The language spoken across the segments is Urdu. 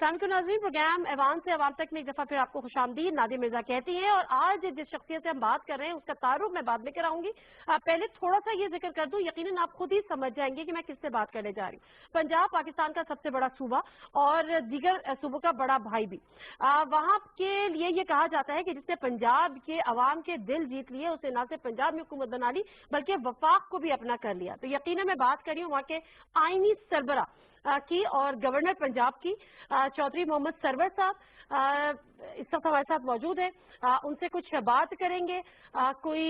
السلام علیکم ناظرین، پروگرام ایوان سے عوام تک میں ایک دفعہ پھر آپ کو خوش آمدید نادیہ مرزا کہتی ہیں، اور آج جس شخصیت سے ہم بات کر رہے ہیں اس کا تعارف میں بعد میں کراؤں گی۔ پہلے تھوڑا سا یہ ذکر کر دوں، یقیناً آپ خود ہی سمجھ جائیں گے کہ میں کس سے بات کرنے جا رہی ہوں۔ پنجاب پاکستان کا سب سے بڑا صوبہ اور دیگر صوبوں کا بڑا بھائی بھی۔ وہاں کے لیے یہ کہا جاتا ہے کہ جس نے پنجاب کے عوام کے دل جیت لیے، اسے نہ صرف پنجاب میں حکومت بنا لی بلکہ وفاق کو بھی اپنا کر لیا۔ تو یقیناً میں بات کر رہی ہوں وہاں کے آئینی سربراہ کی اور گورنر پنجاب کی، چودھری محمد سرور صاحب اس وقت ہمارے ساتھ موجود ہیں۔ ان سے کچھ بات کریں گے، کوئی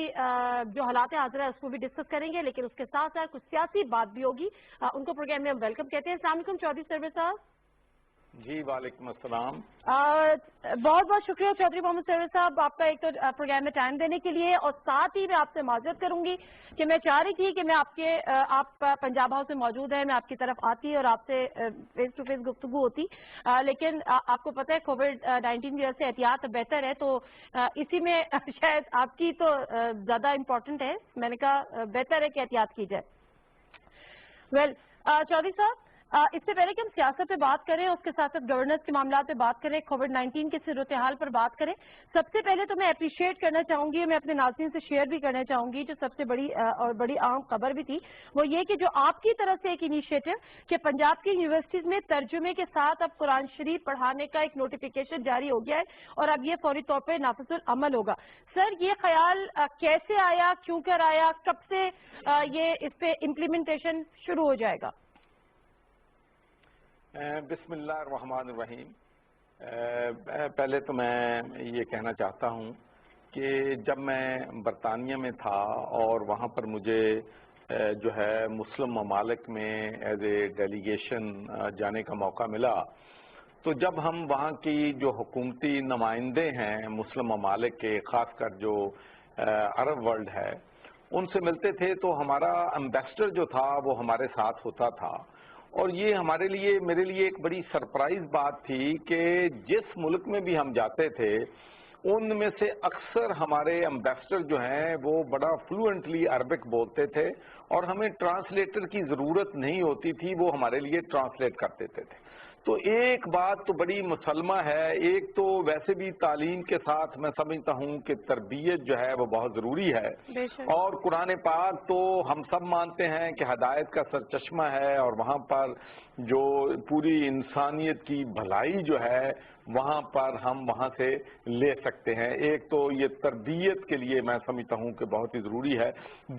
جو حالات حاضرہ ہے اس کو بھی ڈسکس کریں گے، لیکن اس کے ساتھ ساتھ کچھ سیاسی بات بھی ہوگی۔ ان کو پروگرام میں ہم ویلکم کہتے ہیں۔ السلام علیکم چودھری سرور صاحب۔ جی وعلیکم السلام۔ بہت بہت شکریہ چودھری محمد سرور صاحب، آپ کا ایک تو پروگرام میں ٹائم دینے کے لیے، اور ساتھ ہی میں آپ سے معذرت کروں گی کہ میں چاہ رہی تھی کہ میں آپ پنجاب ہاؤس میں موجود ہیں، میں آپ کی طرف آتی اور آپ سے فیس ٹو فیس گفتگو ہوتی، لیکن آپ کو پتہ ہے کووڈ-19 کی وجہ سے احتیاط بہتر ہے، تو اسی میں شاید آپ کی تو زیادہ امپورٹنٹ ہے، میں نے کہا بہتر ہے کہ احتیاط کی جائے۔ چودھری صاحب، اس سے پہلے کہ ہم سیاست پہ بات کریں، اس کے ساتھ ساتھ گورننس کے معاملات پہ بات کریں، کووڈ-19 کے صورتحال پر بات کریں، سب سے پہلے تو میں اپریشیٹ کرنا چاہوں گی، میں اپنے ناظرین سے شیئر بھی کرنا چاہوں گی، جو سب سے بڑی اور بڑی اہم خبر بھی تھی، وہ یہ کہ جو آپ کی طرف سے ایک انیشیٹو کہ پنجاب کی یونیورسٹیز میں ترجمے کے ساتھ اب قرآن شریف پڑھانے کا ایک نوٹیفیکیشن جاری ہو گیا ہے، اور اب یہ فوری طور پہ نافذ العمل ہوگا۔ سر، یہ خیال کیسے آیا، کیوں کر آیا، کب سے یہ اس پہ امپلیمنٹیشن شروع ہو جائے گا؟ بسم اللہ الرحمن الرحیم۔ پہلے تو میں یہ کہنا چاہتا ہوں کہ جب میں برطانیہ میں تھا اور وہاں پر مجھے جو ہے مسلم ممالک میں ایز اے ڈیلیگیشن جانے کا موقع ملا، تو جب ہم وہاں کی جو حکومتی نمائندے ہیں مسلم ممالک کے، خاص کر جو عرب ورلڈ ہے، ان سے ملتے تھے تو ہمارا امبیسڈر جو تھا وہ ہمارے ساتھ ہوتا تھا، اور یہ میرے لیے ایک بڑی سرپرائز بات تھی کہ جس ملک میں بھی ہم جاتے تھے ان میں سے اکثر ہمارے امبیسڈر جو ہیں وہ بڑا فلوئنٹلی عربک بولتے تھے، اور ہمیں ٹرانسلیٹر کی ضرورت نہیں ہوتی تھی، وہ ہمارے لیے ٹرانسلیٹ کر دیتے تھے۔ تو ایک بات تو بڑی مسلمہ ہے، ایک تو ویسے بھی تعلیم کے ساتھ میں سمجھتا ہوں کہ تربیت جو ہے وہ بہت ضروری ہے، اور قرآن پاک تو ہم سب مانتے ہیں کہ ہدایت کا سرچشمہ ہے، اور وہاں پر جو پوری انسانیت کی بھلائی جو ہے وہاں پر ہم وہاں سے لے سکتے ہیں۔ ایک تو یہ تربیت کے لیے میں سمجھتا ہوں کہ بہت ہی ضروری ہے۔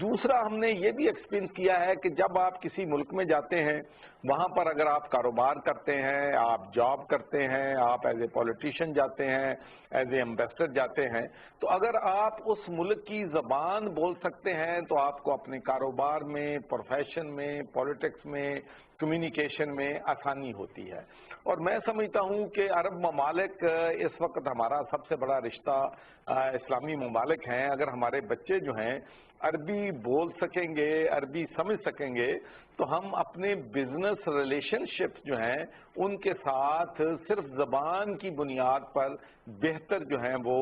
دوسرا، ہم نے یہ بھی ایکسپیرینس کیا ہے کہ جب آپ کسی ملک میں جاتے ہیں، وہاں پر اگر آپ کاروبار کرتے ہیں، آپ جاب کرتے ہیں، آپ ایز اے پولیٹیشین جاتے ہیں، ایز اے ایمبیسڈر جاتے ہیں، تو اگر آپ اس ملک کی زبان بول سکتے ہیں تو آپ کو اپنے کاروبار میں، پروفیشن میں، پولیٹکس میں، کمیونیکیشن میں آسانی ہوتی ہے۔ اور میں سمجھتا ہوں کہ عرب ممالک اس وقت ہمارا سب سے بڑا رشتہ اسلامی ممالک ہیں۔ اگر ہمارے بچے جو ہیں عربی بول سکیں گے، عربی سمجھ سکیں گے، تو ہم اپنے بزنس ریلیشن شپ جو ہیں ان کے ساتھ صرف زبان کی بنیاد پر بہتر جو ہیں وہ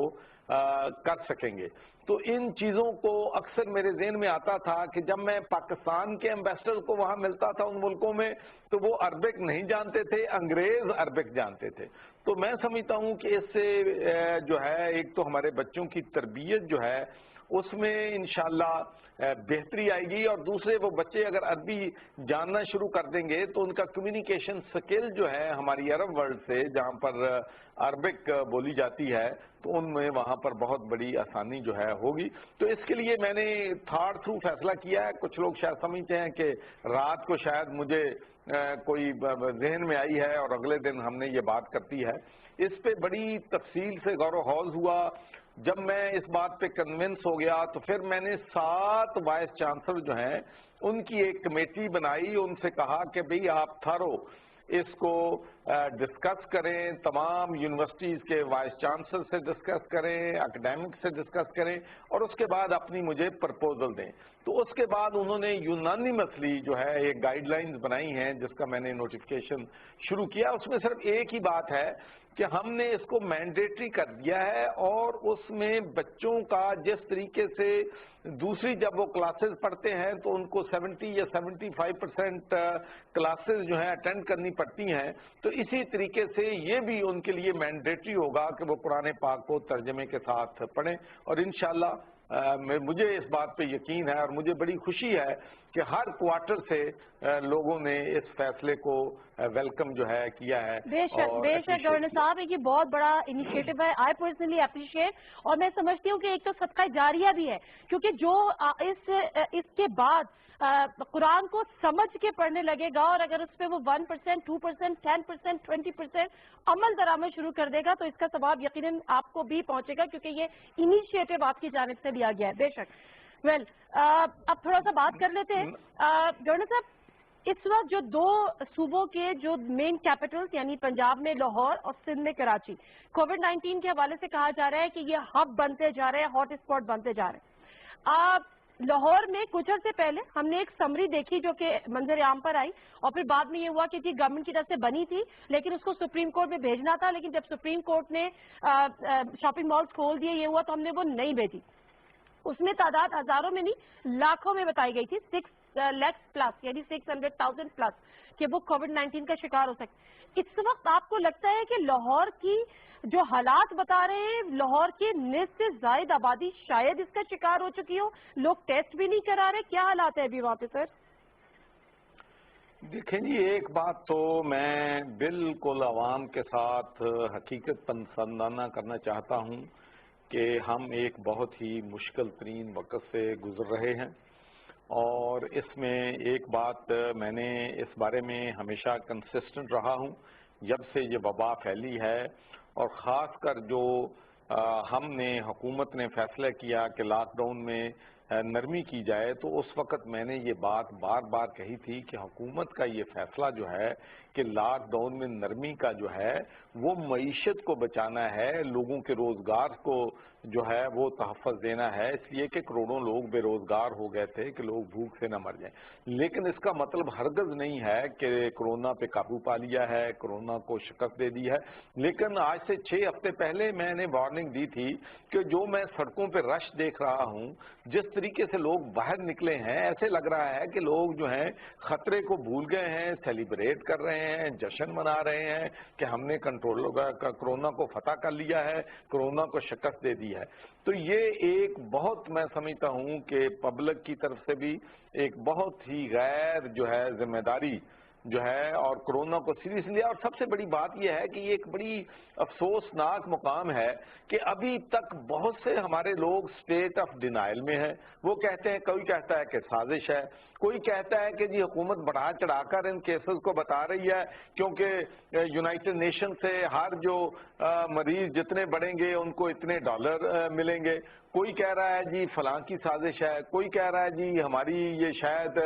کر سکیں گے۔ تو ان چیزوں کو اکثر میرے ذہن میں آتا تھا کہ جب میں پاکستان کے ایمبیسڈر کو وہاں ملتا تھا ان ملکوں میں، تو وہ عربک نہیں جانتے تھے، انگریز عربک جانتے تھے۔ تو میں سمجھتا ہوں کہ اس سے جو ہے ایک تو ہمارے بچوں کی تربیت جو ہے اس میں انشاءاللہ بہتری آئے گی، اور دوسرے وہ بچے اگر عربی جاننا شروع کر دیں گے تو ان کا کمیونیکیشن سکل جو ہے ہماری عرب ورلڈ سے جہاں پر عربک بولی جاتی ہے، تو ان میں وہاں پر بہت بڑی آسانی جو ہے ہوگی۔ تو اس کے لیے میں نے تھاٹ تھرو فیصلہ کیا ہے۔ کچھ لوگ شاید سمجھتے ہیں کہ رات کو شاید مجھے کوئی ذہن میں آئی ہے اور اگلے دن ہم نے یہ بات کرتی ہے۔ اس پہ بڑی تفصیل سے غور و خوض ہوا۔ جب میں اس بات پہ کنونس ہو گیا تو پھر میں نے 7 وائس چانسلر جو ہیں ان کی ایک کمیٹی بنائی، ان سے کہا کہ بھئی آپ تھارو اس کو ڈسکس کریں، تمام یونیورسٹیز کے وائس چانسلر سے ڈسکس کریں، اکیڈیمک سے ڈسکس کریں، اور اس کے بعد اپنی مجھے پرپوزل دیں۔ تو اس کے بعد انہوں نے یونانیمسلی جو ہے ایک گائیڈ لائنز بنائی ہیں جس کا میں نے نوٹیفیکیشن شروع کیا. اس میں صرف ایک ہی بات ہے کہ ہم نے اس کو مینڈیٹری کر دیا ہے اور اس میں بچوں کا جس طریقے سے دوسری جب وہ کلاسز پڑھتے ہیں تو ان کو 70 یا 75% کلاسز جو ہیں اٹینڈ کرنی پڑتی ہیں, تو اسی طریقے سے یہ بھی ان کے لیے مینڈیٹری ہوگا کہ وہ قرآن پاک کو ترجمے کے ساتھ پڑھیں. اور انشاءاللہ مجھے اس بات پہ یقین ہے اور مجھے بڑی خوشی ہے کہ ہر کوارٹر سے لوگوں نے اس فیصلے کو ویلکم جو ہے کیا ہے. بے شک گورنر صاحب, یہ بہت بڑا انیشیٹو ہے. آئی پرسنلی اپریشیٹ, اور میں سمجھتی ہوں کہ ایک تو صدقہ جاریہ بھی ہے, کیونکہ جو اس کے بعد قرآن کو سمجھ کے پڑھنے لگے گا اور اگر اس پہ وہ 1%, 2%, 10%, 20% عمل درآمد شروع کر دے گا تو اس کا ثواب یقیناً آپ کو بھی پہنچے گا, کیونکہ یہ انیشیٹو آپ کی جانب سے لیا گیا ہے. بے شک. اب تھوڑا سا بات کر لیتے ہیں گورنر صاحب. اس وقت جو دو صوبوں کے جو مین کیپٹلز یعنی پنجاب میں لاہور اور سندھ میں کراچی, کووڈ-19 کے حوالے سے کہا جا رہا ہے کہ یہ ہب بنتے جا رہے ہیں, ہاٹ اسپاٹ بنتے جا رہے ہیں. لاہور میں کچھ عرصے پہلے ہم نے ایک سمری دیکھی جو کہ منظر عام پر آئی, اور پھر بعد میں یہ ہوا کہ گورنمنٹ کی طرف سے بنی تھی لیکن اس کو سپریم کورٹ میں بھیجنا تھا, لیکن جب سپریم کورٹ نے شاپنگ مالز کھول دیے یہ ہوا تو ہم نے وہ نہیں بھیجی. اس میں تعداد ہزاروں میں نہیں لاکھوں میں بتائی گئی تھی, 6 lakhs پلس یعنی 600,000 پلس کہ وہ کووڈ-19 کا شکار ہو سکتے. اس وقت آپ کو لگتا ہے کہ لاہور کی جو حالات بتا رہے ہیں, لاہور کی نصف سے زائد آبادی شاید اس کا شکار ہو چکی ہو, لوگ ٹیسٹ بھی نہیں کرا رہے, کیا حالات ہے ابھی وہاں پہ سر؟ دیکھیں جی, ایک بات تو میں بالکل عوام کے ساتھ حقیقت پسندانہ کرنا چاہتا ہوں کہ ہم ایک بہت ہی مشکل ترین وقت سے گزر رہے ہیں, اور اس میں ایک بات میں نے اس بارے میں ہمیشہ کنسسٹنٹ رہا ہوں جب سے یہ وبا پھیلی ہے, اور خاص کر جو ہم نے حکومت نے فیصلہ کیا کہ لاک ڈاؤن میں نرمی کی جائے, تو اس وقت میں نے یہ بات بار بار کہی تھی کہ حکومت کا یہ فیصلہ جو ہے کہ لاک ڈاؤن میں نرمی کا جو ہے وہ معیشت کو بچانا ہے, لوگوں کے روزگار کو جو ہے وہ تحفظ دینا ہے, اس لیے کہ کروڑوں لوگ بے روزگار ہو گئے تھے کہ لوگ بھوک سے نہ مر جائیں. لیکن اس کا مطلب ہرگز نہیں ہے کہ کرونا پہ قابو پا لیا ہے, کرونا کو شکست دے دی ہے. لیکن آج سے 6 ہفتے پہلے میں نے وارننگ دی تھی کہ جو میں سڑکوں پہ رش دیکھ رہا ہوں, جس طریقے سے لوگ باہر نکلے ہیں, ایسے لگ رہا ہے کہ لوگ جو ہیں خطرے کو بھول گئے ہیں, سیلیبریٹ کر رہے ہیں, جشن منا رہے ہیں کہ ہم نے کرونا کو فتح کر لیا ہے, کرونا کو شکست دے دی ہے. تو یہ ایک بہت میں سمجھتا ہوں کہ پبلک کی طرف سے بھی ایک بہت ہی غیر جو ہے ذمہ داری جو ہے اور کرونا کو سیریس لیا. اور سب سے بڑی بات یہ ہے کہ یہ ایک بڑی افسوسناک مقام ہے کہ ابھی تک بہت سے ہمارے لوگ سٹیٹ آف ڈینائل میں ہیں. وہ کہتے ہیں, کوئی کہتا ہے کہ سازش ہے, کوئی کہتا ہے کہ جی حکومت بڑھا چڑھا کر ان کیسز کو بتا رہی ہے کیونکہ یونائٹڈ نیشن سے ہر جو مریض جتنے بڑھیں گے ان کو اتنے ڈالر ملیں گے. کوئی کہہ رہا ہے جی فلاں کی سازش ہے, کوئی کہہ رہا ہے جی ہماری یہ شاید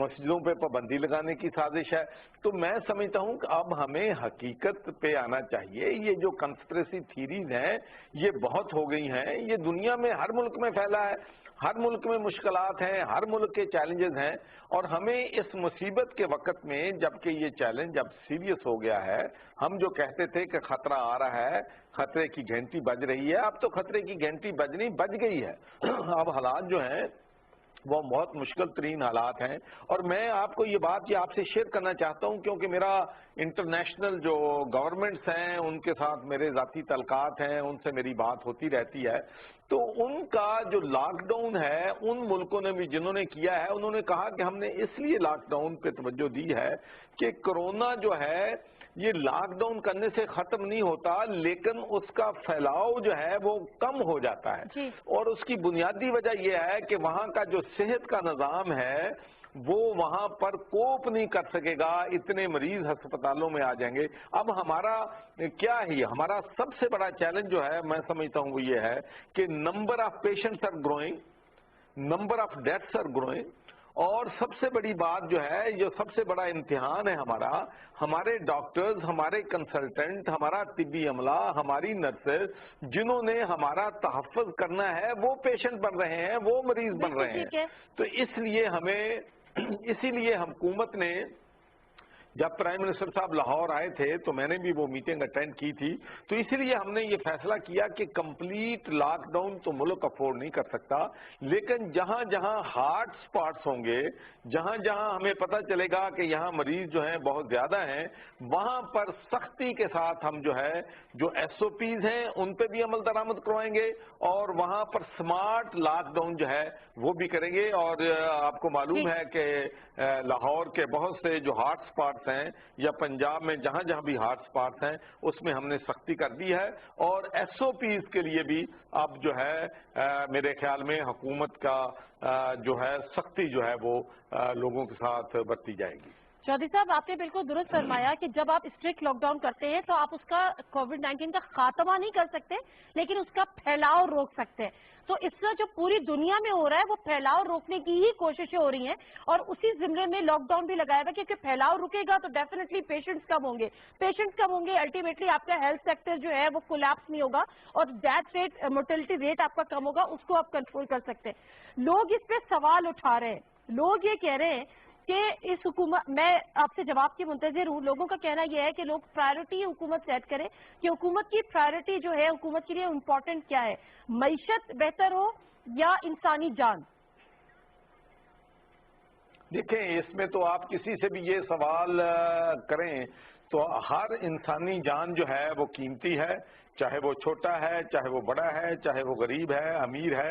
مسجدوں پہ پابندی لگانے کی سازش ہے. تو میں سمجھتا ہوں کہ اب ہمیں حقیقت پہ آنا چاہیے. یہ جو کنسپریسی تھیریز ہیں یہ بہت ہو گئی ہیں, یہ دنیا میں ہر ملک میں پھیلا ہے, ہر ملک میں مشکلات ہیں, ہر ملک کے چیلنجز ہیں, اور ہمیں اس مصیبت کے وقت میں جبکہ یہ چیلنج اب سیریس ہو گیا ہے, ہم جو کہتے تھے کہ خطرہ آ رہا ہے, خطرے کی گھنٹی بج رہی ہے, اب تو خطرے کی گھنٹی بجنی بج گئی ہے. اب حالات جو ہیں وہ بہت مشکل ترین حالات ہیں. اور میں آپ کو یہ بات یہ آپ سے شیئر کرنا چاہتا ہوں کیونکہ میرا انٹرنیشنل جو گورنمنٹس ہیں ان کے ساتھ میرے ذاتی تعلقات ہیں, ان سے میری بات ہوتی رہتی ہے. تو ان کا جو لاک ڈاؤن ہے ان ملکوں نے بھی جنہوں نے کیا ہے, انہوں نے کہا کہ ہم نے اس لیے لاک ڈاؤن پہ توجہ دی ہے کہ کرونا جو ہے یہ لاک ڈاؤن کرنے سے ختم نہیں ہوتا, لیکن اس کا پھیلاؤ جو ہے وہ کم ہو جاتا ہے. اور اس کی بنیادی وجہ یہ ہے کہ وہاں کا جو صحت کا نظام ہے وہ وہاں پر کوپ نہیں کر سکے گا, اتنے مریض ہسپتالوں میں آ جائیں گے. اب ہمارا کیا ہی ہمارا سب سے بڑا چیلنج جو ہے میں سمجھتا ہوں وہ یہ ہے کہ number of patients are growing, number of deaths are growing, اور سب سے بڑی بات جو ہے، یہ سب سے بڑا امتحان ہے ہمارا، ہمارے ڈاکٹرز، ہمارے کنسلٹنٹ، ہمارا طبی عملہ، ہماری نرسز جنہوں نے ہمارا تحفظ کرنا ہے وہ پیشنٹ بن رہے ہیں، وہ مریض بن رہے ہیں۔ تو اس لیے اسی لیے حکومت نے، جب پرائم منسٹر صاحب لاہور آئے تھے تو میں نے بھی وہ میٹنگ اٹینڈ کی تھی، تو اسی لیے ہم نے یہ فیصلہ کیا کہ کمپلیٹ لاک ڈاؤن تو ملک افورڈ نہیں کر سکتا، لیکن جہاں جہاں ہاٹ سپاٹس ہوں گے، جہاں جہاں ہمیں پتہ چلے گا کہ یہاں مریض جو ہیں بہت زیادہ ہیں، وہاں پر سختی کے ساتھ ہم جو ہے جو ایس او پیز ہیں ان پہ بھی عمل درآمد کروائیں گے، اور وہاں پر سمارٹ لاک ڈاؤن جو ہے وہ بھی کریں گے۔ اور آپ کو معلوم ہے کہ لاہور کے بہت سے جو ہاٹ سپاٹس ہیں یا پنجاب میں جہاں جہاں بھی ہاٹ سپاٹس ہیں اس میں ہم نے سختی کر دی ہے، اور ایس او پیز کے لیے بھی اب جو ہے میرے خیال میں حکومت کا جو ہے سختی جو ہے وہ لوگوں کے ساتھ برتی جائے گی۔ چودھری صاحب، آپ نے بالکل درست فرمایا کہ جب آپ اسٹرکٹ لاک ڈاؤن کرتے ہیں تو آپ اس کا کووڈ-19 کا خاتمہ نہیں کر سکتے، لیکن اس کا پھیلاؤ روک سکتے ہیں۔ تو اس طرح جو پوری دنیا میں ہو رہا ہے وہ پھیلاؤ روکنے کی ہی کوششیں ہو رہی ہیں، اور اسی زمرے میں لاک ڈاؤن بھی لگایا ہوا کیونکہ پھیلاؤ رکے گا تو ڈیفینیٹلی پیشنٹس کم ہوں گے، الٹیمیٹلی آپ کا ہیلتھ سیکٹر جو ہے وہ کولیپس نہیں ہوگا، اور ڈیتھ ریٹ، مرٹیلٹی ریٹ آپ کا کم ہوگا، اس کو آپ کنٹرول کر سکتے ہیں۔ لوگ اس پہ سوال اٹھا رہے ہیں، لوگ یہ کہہ رہے ہیں کہ اس حکومت، میں آپ سے جواب کی منتظر ہوں، لوگوں کا کہنا یہ ہے کہ لوگ پرائیورٹی حکومت سیٹ کرے کہ حکومت کی پرائیورٹی جو ہے حکومت کے لیے امپورٹنٹ کیا ہے، معیشت بہتر ہو یا انسانی جان؟ دیکھیں، اس میں تو آپ کسی سے بھی یہ سوال کریں تو ہر انسانی جان جو ہے وہ قیمتی ہے، چاہے وہ چھوٹا ہے، چاہے وہ بڑا ہے، چاہے وہ غریب ہے، امیر ہے۔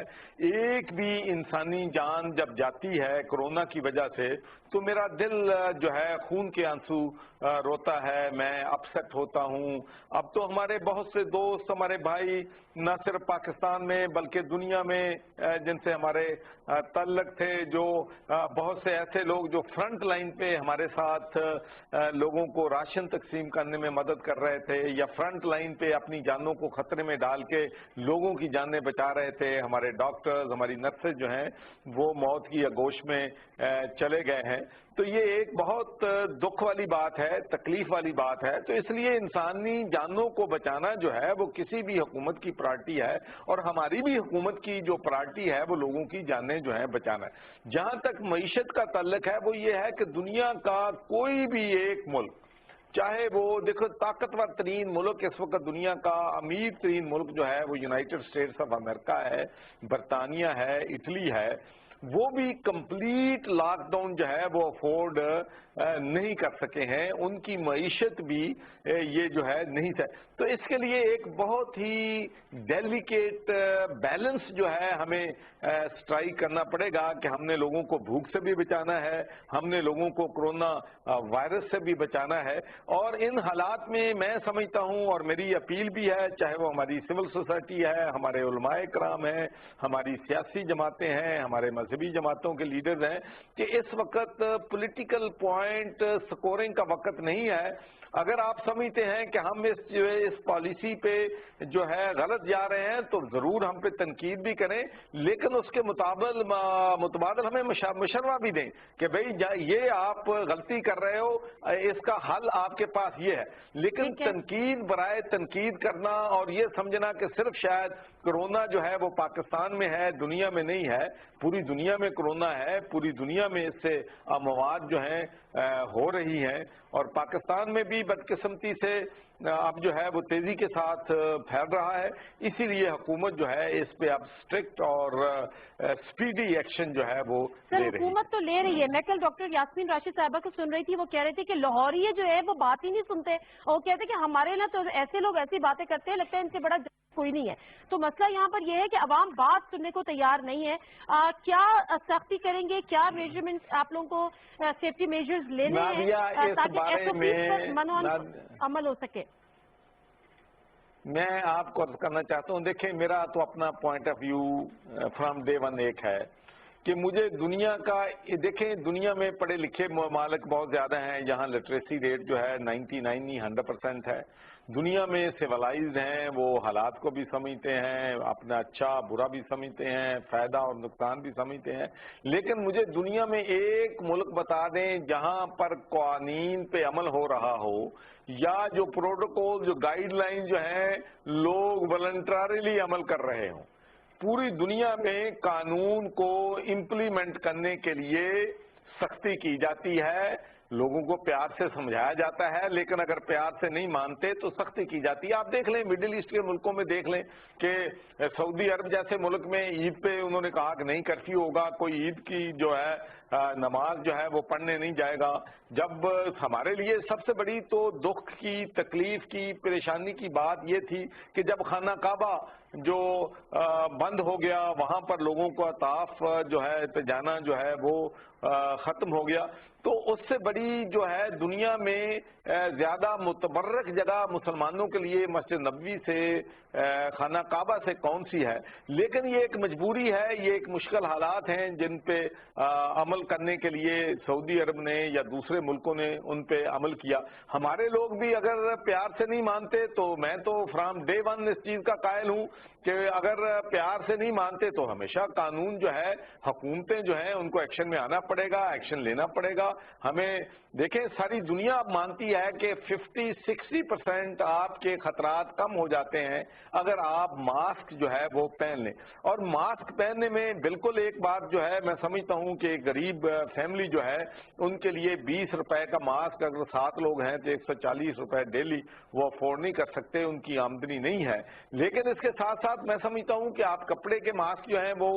ایک بھی انسانی جان جب جاتی ہے کرونا کی وجہ سے تو میرا دل جو ہے خون کے آنسو روتا ہے، میں اپسیٹ ہوتا ہوں۔ اب تو ہمارے بہت سے دوست، ہمارے بھائی نہ صرف پاکستان میں بلکہ دنیا میں جن سے ہمارے تعلق تھے، جو بہت سے ایسے لوگ جو فرنٹ لائن پہ ہمارے ساتھ لوگوں کو راشن تقسیم کرنے میں مدد کر رہے تھے، یا فرنٹ لائن پہ اپنی جانوں کو خطرے میں ڈال کے لوگوں کی جانیں بچا رہے تھے، ہمارے ڈاکٹرز، ہماری نرسز جو ہیں وہ موت کی آغوش میں چلے گئے ہیں۔ تو یہ ایک بہت دکھ والی بات ہے، تکلیف والی بات ہے۔ تو اس لیے انسانی جانوں کو بچانا جو ہے وہ کسی بھی حکومت کی پرائرٹی ہے، اور ہماری بھی حکومت کی جو پرائرٹی ہے وہ لوگوں کی جانیں جو ہیں بچانا ہے۔ جہاں تک معیشت کا تعلق ہے وہ یہ ہے کہ دنیا کا کوئی بھی ایک ملک، چاہے وہ دیکھو طاقتور ترین ملک اس وقت دنیا کا، امیر ترین ملک جو ہے وہ یونائٹڈ اسٹیٹس آف امریکہ ہے، برطانیہ ہے، اٹلی ہے، وہ بھی کمپلیٹ لاک ڈاؤن جو ہے وہ افورڈ نہیں کر سکے ہیں، ان کی معیشت بھی یہ جو ہے نہیں ہے۔ تو اس کے لیے ایک بہت ہی ڈیلیکیٹ بیلنس جو ہے ہمیں اسٹرائک کرنا پڑے گا کہ ہم نے لوگوں کو بھوک سے بھی بچانا ہے، ہم نے لوگوں کو کرونا وائرس سے بھی بچانا ہے۔ اور ان حالات میں میں سمجھتا ہوں، اور میری اپیل بھی ہے، چاہے وہ ہماری سول سوسائٹی ہے، ہمارے علماء کرام ہیں، ہماری سیاسی جماعتیں ہیں، ہمارے مذہبی جماعتوں کے لیڈرز ہیں، کہ اس وقت پولیٹیکل پوائنٹ سکورنگ کا وقت نہیں ہے۔ اگر آپ سمجھتے ہیں کہ ہم اس پالیسی پہ جو ہے غلط جا رہے ہیں تو ضرور ہم پہ تنقید بھی کریں، لیکن اس کے متبادل ہمیں مشورہ بھی دیں کہ بھئی یہ آپ غلطی کر رہے ہو، اس کا حل آپ کے پاس یہ ہے۔ لیکن تنقید برائے تنقید کرنا اور یہ سمجھنا کہ صرف شاید کرونا جو ہے وہ پاکستان میں ہے، دنیا میں نہیں ہے، پوری دنیا میں کرونا ہے، پوری دنیا میں اس سے اموات جو ہیں ہو رہی ہیں، اور پاکستان میں بھی بدقسمتی سے اب جو ہے وہ تیزی کے ساتھ پھیل رہا ہے۔ اسی لیے حکومت جو ہے اس پہ اب اسٹرکٹ اور سپیڈی ایکشن جو ہے وہ لے رہی ہے۔ حکومت تو لے رہی ہے۔ میں کل ڈاکٹر یاسمین راشد صاحبہ کو سن رہی تھی، وہ کہہ رہے تھے کہ لاہوریے جو ہے وہ بات ہی نہیں سنتے، اور وہ کہتے کہ ہمارے نا تو ایسے لوگ ایسی باتیں کرتے ہیں، لگتا ہے ان سے بڑا کوئی نہیں ہے۔ تو مسئلہ یہاں پر یہ ہے کہ عوام بات سننے کو تیار نہیں ہے۔ کیا سختی کریں گے، کیا میجرمنٹ آپ لوگوں کو سیفٹی میجرز لینے ہیں تاکہ ایس او پیز پر منع عمل ہو سکے؟ میں آپ کو عرض کرنا چاہتا ہوں، دیکھیں میرا تو اپنا point of view from day one ایک ہے کہ مجھے دنیا کا دیکھیں، دنیا میں پڑھے لکھے ممالک بہت زیادہ ہیں، یہاں لٹریسی ریٹ جو ہے 99 100% ہے. دنیا میں سیولائزڈ ہیں، وہ حالات کو بھی سمجھتے ہیں، اپنا اچھا برا بھی سمجھتے ہیں، فائدہ اور نقصان بھی سمجھتے ہیں. لیکن مجھے دنیا میں ایک ملک بتا دیں جہاں پر قوانین پہ عمل ہو رہا ہو، یا جو پروٹوکول، جو گائیڈ لائن جو ہیں لوگ والنٹریلی عمل کر رہے ہوں. پوری دنیا میں قانون کو امپلیمنٹ کرنے کے لیے سختی کی جاتی ہے، لوگوں کو پیار سے سمجھایا جاتا ہے، لیکن اگر پیار سے نہیں مانتے تو سختی کی جاتی ہے. آپ دیکھ لیں مڈل ایسٹ کے ملکوں میں، دیکھ لیں کہ سعودی عرب جیسے ملک میں عید پہ انہوں نے کہا کہ نہیں کرفیو ہوگا، کوئی عید کی جو ہے نماز جو ہے وہ پڑھنے نہیں جائے گا. جب ہمارے لیے سب سے بڑی تو دکھ کی، تکلیف کی، پریشانی کی بات یہ تھی کہ جب خانہ کعبہ جو بند ہو گیا، وہاں پر لوگوں کو طواف جو ہے جانا جو ہے وہ ختم ہو گیا. تو اس سے بڑی جو ہے دنیا میں زیادہ متبرک جگہ مسلمانوں کے لیے مسجد نبوی سے، خانہ کعبہ سے کون سی ہے؟ لیکن یہ ایک مجبوری ہے، یہ ایک مشکل حالات ہیں جن پہ عمل کرنے کے لیے سعودی عرب نے یا دوسرے ملکوں نے ان پہ عمل کیا. ہمارے لوگ بھی اگر پیار سے نہیں مانتے تو میں تو فرام ڈے ون اس چیز کا قائل ہوں کہ اگر پیار سے نہیں مانتے تو ہمیشہ قانون جو ہے، حکومتیں جو ہیں ان کو ایکشن میں آنا پڑے گا، ایکشن لینا پڑے گا. ہمیں دیکھیں ساری دنیا اب مانتی ہے کہ 50-60% آپ کے خطرات کم ہو جاتے ہیں اگر آپ ماسک جو ہے وہ پہن لیں. اور ماسک پہننے میں بالکل ایک بات جو ہے میں سمجھتا ہوں کہ غریب فیملی جو ہے ان کے لیے 20 روپے کا ماسک، اگر 7 لوگ ہیں تو 140 روپے ڈیلی وہ افورڈ نہیں کر سکتے، ان کی آمدنی نہیں ہے. لیکن اس کے ساتھ ساتھ میں سمجھتا ہوں کہ آپ کپڑے کے ماسک جو ہیں وہ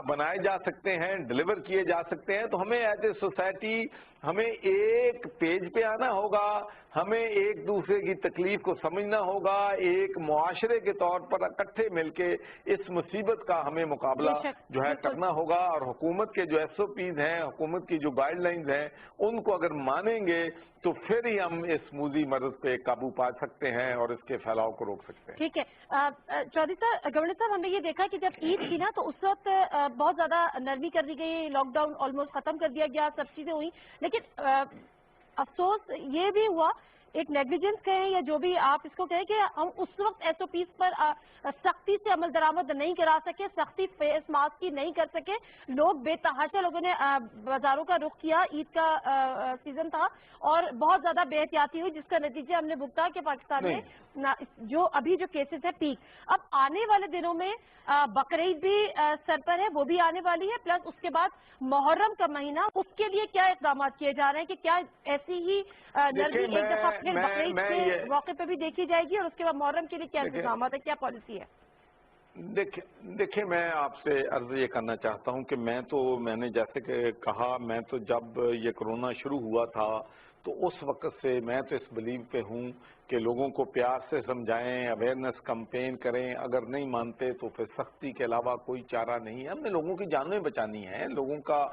بنائے جا سکتے ہیں، ڈلیور کیے جا سکتے ہیں. تو ہمیں ایز اے سوسائٹی ہمیں ایک پیج پہ آنا ہوگا، ہمیں ایک دوسرے کی تکلیف کو سمجھنا ہوگا، ایک معاشرے کے طور پر اکٹھے مل کے اس مصیبت کا ہمیں مقابلہ جو ہے کرنا ہوگا. اور حکومت کے جو SOPs ہیں، حکومت کی جو گائیڈ لائنز ہیں، ان کو اگر مانیں گے تو پھر ہی ہم اس موذی مرض پہ قابو پا سکتے ہیں اور اس کے پھیلاؤ کو روک سکتے ہیں. ٹھیک ہے چودھری صاحب، گورنر صاحب، ہم نے یہ دیکھا کہ جب عید تھی نا تو اس وقت بہت زیادہ نرمی کر دی گئی، لاک ڈاؤن آلموسٹ ختم کر دیا گیا، سب چیزیں ہوئی. لیکن افسوس یہ بھی ہوا، ایک نیگلیجنس کہیں یا جو بھی آپ اس کو کہیں، کہ ہم اس وقت SOPs پر سختی سے عمل درآمد نہیں کرا سکے، سختی فیس ماسک کی نہیں کر سکے. لوگ بے تحاشا لوگوں نے بازاروں کا رخ کیا، عید کا سیزن تھا اور بہت زیادہ بے احتیاطی ہوئی، جس کا نتیجہ ہم نے بھگتا کہ پاکستان میں جو ابھی جو کیسز ہے پیک. اب آنے والے دنوں میں بقرعید بھی سر پر ہے، وہ بھی آنے والی ہے، پلس اس کے بعد محرم کا مہینہ، اس کے لیے کیا اقدامات کیے جا رہے ہیں کہ کیا ایسی ہی نرمی ایک دفعہ پھر بقرعید کے موقع پہ بھی دیکھی جائے گی، اور اس کے بعد محرم کے لیے کیا انتظامات ہے، کیا پالیسی ہے؟ دیکھیں میں آپ سے عرض یہ کرنا چاہتا ہوں کہ میں نے جیسے کہ کہا، میں تو جب یہ کرونا شروع ہوا تھا تو اس وقت سے میں تو اس بلیو پہ ہوں کہ لوگوں کو پیار سے سمجھائیں، اویئرنیس کمپین کریں، اگر نہیں مانتے تو پھر سختی کے علاوہ کوئی چارہ نہیں ہے. ہم نے لوگوں کی جانیں بچانی ہیں، لوگوں کا